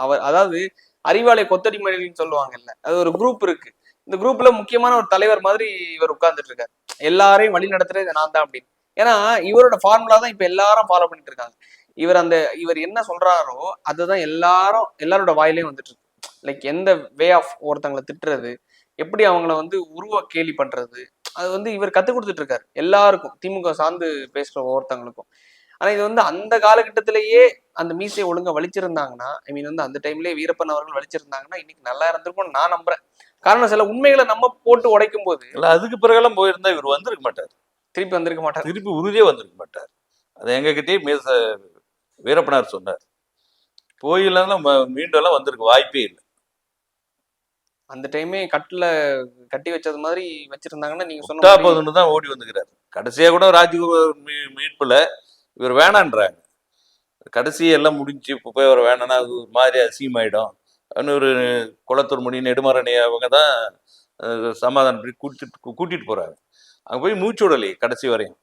அவர் அதாவது அறிவாலய கொத்தடிமைன்னு சொல்லுவாங்கல்ல, அது ஒரு குரூப் இருக்கு. இந்த குரூப்ல முக்கியமான ஒரு தலைவர் மாதிரி இவர் உட்கார்ந்துட்டு இருக்காரு. எல்லாரையும் வழி நடத்துறது நான் தான் அப்படின்னு. ஏன்னா இவரோட ஃபார்முலா தான் இப்ப எல்லாரும் ஃபாலோ பண்ணிட்டு இருக்காங்க. இவர் என்ன சொல்றாரோ அதுதான் எல்லாரோட வாயிலையும் வந்துட்டு இருக்கு. லைக் எந்த வே ஆஃப் ஒருத்தங்களை திட்டுறது, எப்படி அவங்கள வந்து உருவ கேலி பண்றது, அது வந்து இவர் கத்துக் கொடுத்துட்டு இருக்காரு எல்லாருக்கும், திமுக சார்ந்து பேசுற ஒவ்வொருத்தவங்களுக்கும். ஆனா இது வந்து அந்த காலகட்டத்திலேயே அந்த மீசையை ஒழுங்கா வலிச்சிருந்தாங்கன்னா, ஐ மீன் வந்து அந்த டைம்லயே வீரப்பன் அவர்கள் வலிச்சிருந்தாங்கன்னா இன்னைக்கு நல்லா இருந்திருக்கும் நான் நம்புறேன். காரணம் சில உண்மைகளை நம்ம போட்டு உடைக்கும் போது அதுக்கு பிறகெல்லாம் போயிருந்தா இவர் வந்திருக்க மாட்டார், திருப்பி வந்திருக்க மாட்டார், திருப்பி உறுதியே வந்திருக்க மாட்டார். அது எங்ககிட்டயே வீரப்பனார் சொன்னார். போயிலாம் மீண்டும் எல்லாம் வந்திருக்க வாய்ப்பே இல்லை. அந்த டைமே கட்டி வச்சது மாதிரி வச்சிருந்தாங்கன்னா நீங்க சொன்ன தான் ஓடி வந்துக்கிறாரு. கடைசியா கூட ராஜ்குமார் மீட்புல இவர் வேணான்றாங்க. கடைசியை எல்லாம் முடிஞ்சு இப்போ போய் அவர் வேணான்னா அது ஒரு மாதிரி அசிங்கமாயிடும். ஒரு குளத்தூர் மணி நெடுமாறனை அவங்க தான் சமாதானம் பண்ணி கூட்டிட்டு போறாங்க. அங்க போய் மூச்சு விடலையே கடைசி வரையும்.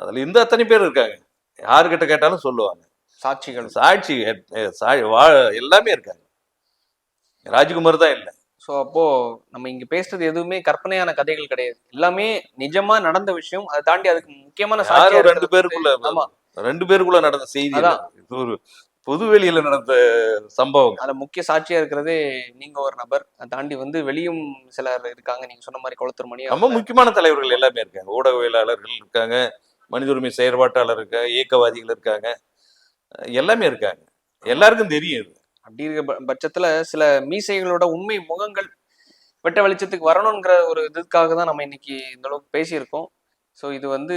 அதுல இந்த அத்தனை பேர் இருக்காங்க, யாருக்கிட்ட கேட்டாலும் சொல்லுவாங்க, சாட்சி எல்லாமே இருக்காங்க. ராஜ்குமார் தான் இல்லை. ஸோ அப்போ நம்ம இங்க பேசுறது எதுவுமே கற்பனையான கதைகள் கிடையாது, எல்லாமே நிஜமா நடந்த விஷயம். அதை தாண்டி அதுக்கு முக்கியமான சாட்சி ரெண்டு பேருக்குள்ள நடந்த செய்தி, இது ஒரு பொதுவெளியில நடந்த சம்பவம். அதுல முக்கிய சாட்சியா இருக்கிறதே நீங்க ஒரு நபர். அதை தாண்டி வந்து வெளியும் சிலர் இருக்காங்க, நீங்க சொன்ன மாதிரி குளத்தூர் மணி, ரொம்ப முக்கியமான தலைவர்கள் எல்லாமே இருக்காங்க, ஊடகவியலாளர்கள் இருக்காங்க, மனித உரிமை செயற்பாட்டாளர் இருக்காங்க, இயக்கவாதிகள் இருக்காங்க, எல்லாமே இருக்காங்க, எல்லாருக்கும் தெரியும். அப்படி இருக்க பட்சத்துல சில மீசைகளோட உண்மை முகங்கள் வெட்ட வெளிச்சத்துக்கு வரணுங்கிற ஒரு இதுக்காக தான் நம்ம இன்னைக்கு இந்த அளவுக்கு பேசியிருக்கோம். ஸோ இது வந்து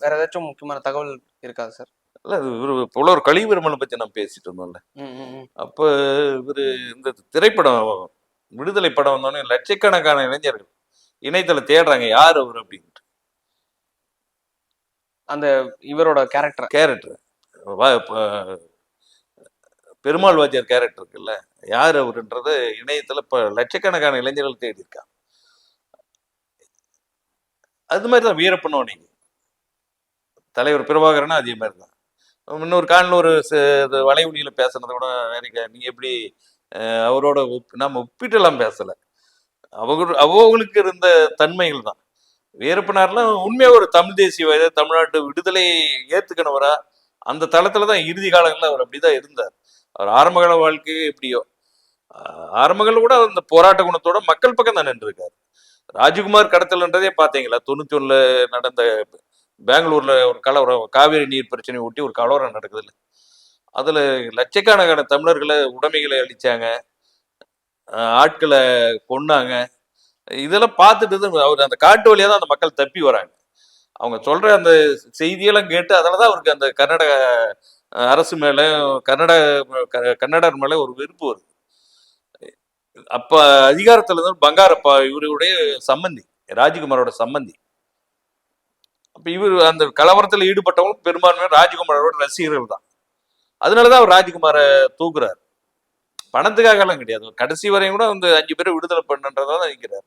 வேற ஏதாச்சும் முக்கியமான தகவல் இருக்காது சார்? இல்ல, புலவர் கலிவிருமலை பத்தி நம்ம பேசிட்டு இருந்தோம்ல, அப்ப இவரு இந்த திரைப்படம் விடுதலை படம் வந்தோடனே லட்சக்கணக்கான இளைஞர்கள் இணையத்துல தேடுறாங்க யார் அவர் அப்படின்ட்டு. அந்த இவரோட கேரக்டர் பெருமாள் வாத்தியார் கேரக்டர் இருக்குல்ல, யார் அவருன்றது இணையத்துல இப்ப லட்சக்கணக்கான இளைஞர்கள் தேடி இருக்காங்க. அது மாதிரிதான் வீரப்பனும், நீங்க தலைவர் பிரபாகரனும் அதே மாதிரிதான். இன்னொரு காலில் ஒரு இது வலைவலியில பேசுனதை கூட நீங்க எப்படி அவரோட நம்ம ஒப்பிட்டெல்லாம் பேசல. அவங்களுக்கு இருந்த தன்மைகள் தான். வீரப்பனார்லாம் உண்மையா ஒரு தமிழ் தேசியவாதி, தமிழ்நாட்டு விடுதலை ஏத்துக்கணவரா அந்த தளத்துல தான் இறுதி காலங்களில் அவர் அப்படிதான் இருந்தார். அவர் ஆரம்பகால வாழ்க்கையே எப்படியோ ஆரம்பகால கூட அந்த போராட்ட குணத்தோட மக்கள் பக்கம் தான் நின்றுருக்காரு. ராஜ்குமார் கடத்தல்ன்றதே பாத்தீங்களா? 91 நடந்த பெங்களூர்ல ஒரு கலவரம், காவிரி நீர் பிரச்சனையை ஒட்டி ஒரு கலவரம் நடக்குதுல்ல, அதுல லட்சக்கணக்கான தமிழர்களை உடைமைகளை அழிச்சாங்க, ஆட்களை கொன்னாங்க. இதெல்லாம் பார்த்துட்டு தான் அவர் அந்த காட்டு வழியா தான் அந்த மக்கள் தப்பி வராங்க. அவங்க சொல்ற அந்த செய்தியெல்லாம் கேட்டு அதனாலதான் அவருக்கு அந்த கன்னட அரசு மேல கன்னடர் மேல ஒரு வெறுப்பு வருது. அப்ப அதிகாரத்துல இருந்து பங்காரப்பா இவருடைய சம்பந்தி, ராஜ்குமாரோட சம்பந்தி. அப்ப இவர் அந்த கலவரத்துல ஈடுபட்டவங்க பெரும்பான்மையான ராஜ்குமாரோட ரசிகர்கள் தான். அதனாலதான் அவர் ராஜ்குமாரை தூக்குறாரு. பணத்துக்காக எல்லாம் கிடையாது. கடைசி வரையும் கூட அந்த 5 பேரை விடுதலை பண்ணுன்றதான் நிற்கிறார்.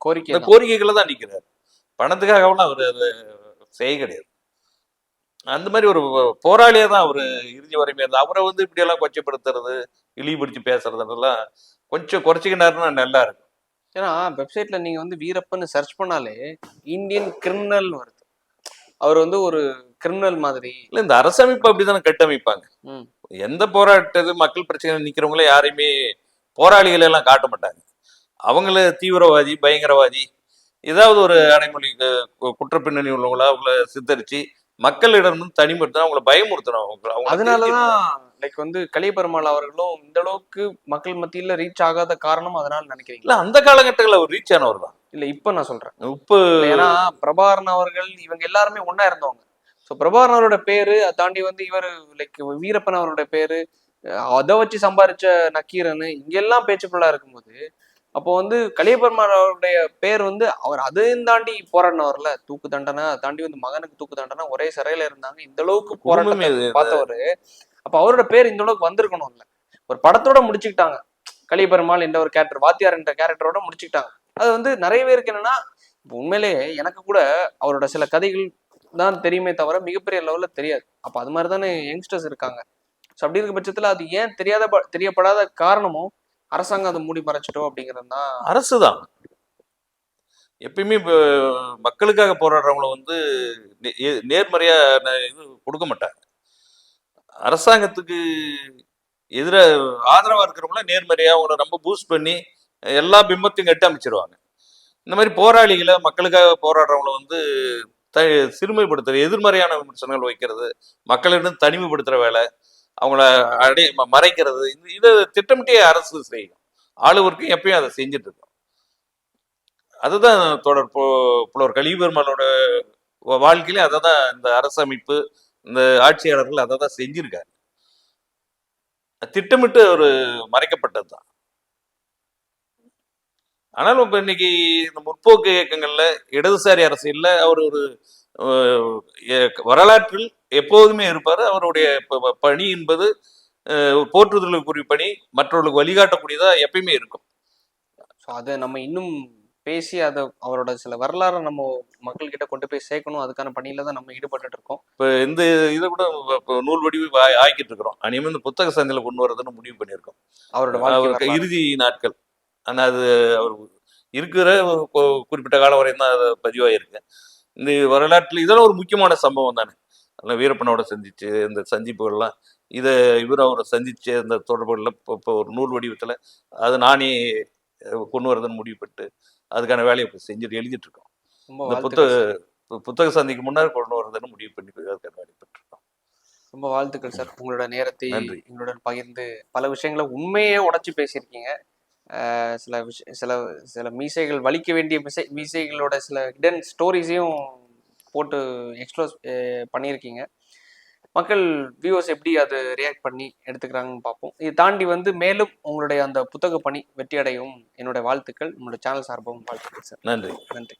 கோரிக்கைகளை தான் நிற்கிறார். பணத்துக்காகலாம் அவர் அதை செய்ய கிடையாது. அந்த மாதிரி ஒரு போராளியா தான் அவரு இறுதி வரைமே இருந்தார். அவரை இப்படி எல்லாம் கொச்சைப்படுத்துறது, இழிவுபடுத்தி பேசுறதுலாம் கொஞ்சம் குறைச்சிக்கினாருன்னா நல்லா இருக்கும். ஏன்னா வெப்சைட்ல நீங்க வீரப்பன்னு சர்ச் பண்ணாலே இந்தியன் கிரிமினல் வருது. அவர் ஒரு கிரிமினல் மாதிரி இல்ல. இந்த அரசமைப்பு அப்படித்தானே கட்டமைப்பாங்க. எந்த போராட்டது மக்கள் பிரச்சனை நிக்கிறவங்கள யாரையுமே போராளிகளை எல்லாம் காட்ட மாட்டாங்க. அவங்கள தீவிரவாதி, பயங்கரவாதி, ஏதாவது ஒரு அடைமொழி குற்ற பின்னணி உள்ளவங்களா அவங்கள சித்தரிச்சு மக்களிடம் தனிமைப்படுத்தணும், அவங்கள பயமுறுத்தணும். அதனாலதான் லைக் கலியபெருமாள் அவர்களும் இந்த அளவுக்கு மக்கள் மத்தியில ரீச் ஆகாத காரணம் அதனால நினைக்கிறீங்களா? அந்த காலகட்டத்தில் அவர் ரீச் ஆனவர் தான். இல்ல இப்ப நான் சொல்றேன். இப்ப ஏன்னா பிரபாகரன் அவர்கள் இவங்க எல்லாருமே ஒன்னா இருந்தவங்க. ஸோ பிரபாகரன் அவரோட பேரு அதை தாண்டி இவர் லைக் வீரப்பன் அவருடைய பேரு, அதை வச்சு சம்பாரிச்ச நக்கீரன் இங்கெல்லாம் பேச்சுக்குள்ளா இருக்கும்போது அப்போ கலியபெருமாள் அவருடைய பேர் அவர் அதையும் தாண்டி போராடினவர்ல, தூக்கு தண்டனை தாண்டி மகனுக்கு தூக்கு தண்டனை, ஒரே சிறையில இருந்தாங்க, இந்த அளவுக்கு போராட்டமே பார்த்தவரு. அப்ப அவரோட பேர் இந்த அளவுக்கு வந்திருக்கணும்ல. ஒரு படத்தோட முடிச்சுக்கிட்டாங்க. கலியபெருமாள் என்ற ஒரு கேரக்டர், வாத்தியார் என்ற கேரக்டரோட முடிச்சுக்கிட்டாங்க. அது நிறைய பேருக்கு என்னன்னா, உண்மையிலேயே எனக்கு கூட அவரோட சில கதைகள் தான் தெரியுமே தவிர மிகப்பெரிய லெவல்ல தெரியாது. அப்ப அது மாதிரிதானே யங்ஸ்டர்ஸ் இருக்காங்க. ஸோ அப்படி இருக்க பட்சத்துல அது ஏன் தெரியப்படாத காரணமும் அரசாங்கம் அதை மூடி மறைச்சிட்டோம் அப்படிங்கிறது தான். அரசு தான் எப்பயுமே மக்களுக்காக போராடுறவங்கள நேர்மறையா இது கொடுக்க மாட்டாங்க. அரசாங்கத்துக்கு எதிராக ஆதரவா இருக்கிறவங்கள நேர்மறையா அவங்கள ரொம்ப பூஸ்ட் பண்ணி எல்லா பிம்பத்தையும் கட்டி அமைச்சிருவாங்க. இந்த மாதிரி போராளிகளை, மக்களுக்காக போராடுறவங்கள சிறுமைப்படுத்துற, எதிர்மறையான விமர்சனங்கள் வைக்கிறது, மக்களிடம் தனிமைப்படுத்துற வேலை, அவங்கள மறைக்கிறது, இதை திட்டமிட்டே அரசு செய்யும். ஆளுவருக்கும் எப்பயும் அதை செஞ்சுட்டு இருக்கோம். அதுதான் புலவர் கலியபெருமாளோட வாழ்க்கையில அதை தான் இந்த அரசமைப்பு, இந்த ஆட்சியாளர்கள் அதை தான் செஞ்சிருக்காரு. திட்டமிட்டு ஒரு மறைக்கப்பட்டது தான். ஆனாலும் இப்ப இன்னைக்கு இந்த முற்போக்கு இயக்கங்கள்ல, இடதுசாரி அரசியல்ல அவர் ஒரு வரலாற்றில் எப்போதுமே இருப்பாரு. அவருடைய பணி என்பது போற்றுதலுக்குரிய பணி, மற்றவர்களுக்கு வழிகாட்டக்கூடியதா எப்பயுமே இருக்கும். அதை நம்ம இன்னும் பேசி அதை அவரோட சில வரலாறு நம்ம மக்கள் கிட்ட கொண்டு போய் சேர்க்கணும். அதுக்கான பணியில தான் நம்ம ஈடுபட்டு இருக்கோம். இப்ப இந்த இதை கூட நூல் வடிவு ஆக்கிட்டு இருக்கிறோம். அனிமே இந்த புத்தக சந்தையில கொண்டு வரதுன்னு முடிவு பண்ணியிருக்கோம். அவரோட இறுதி நாட்கள். ஆனா அது அவர் இருக்கிற குறிப்பிட்ட காலம் வரையும் தான் அது பதிவாயிருக்கு. இந்த வரலாற்றில் இதெல்லாம் ஒரு முக்கியமான சம்பவம் தானே. அதெல்லாம் வீரப்பனோட சந்திச்சு இந்த சந்திப்புகள்லாம், இதை அவரை சந்திச்சு இந்த தொடர்புகளில் இப்போ ஒரு நூல் வடிவத்தில் அது நானே கொண்டு வரதுன்னு முடிவு பண்ணிட்டு அதுக்கான வேலையை இப்போ செஞ்சுட்டு எழுதிட்டு இருக்கோம். இந்த புத்தக சந்திக்கு முன்னாடி கொண்டு வரதுன்னு முடிவு பண்ணி அதுக்கான வேலை பெற்றிருக்கோம். ரொம்ப வாழ்த்துக்கள் சார். உங்களோட நேரத்தை எங்களுடன் பகிர்ந்து பல விஷயங்களை உண்மையே உடைச்சு பேசியிருக்கீங்க. சில மீசைகள் வலிக்க வேண்டிய மீசைகளோட சில ஹிடன் ஸ்டோரிஸையும் போட்டு எக்ஸ்ப்ளோஸ் பண்ணியிருக்கீங்க. மக்கள் வியூவர்ஸ் எப்படி அதை ரியாக்ட் பண்ணி எடுத்துக்கிறாங்கன்னு பார்ப்போம். இதை தாண்டி மேலும் உங்களுடைய அந்த புத்தக பணி வெற்றி அடையும் என்னுடைய வாழ்த்துக்கள். உங்களோட சேனல் சார்பாகவும் வாழ்த்துக்கள் சார். நன்றி. நன்றி.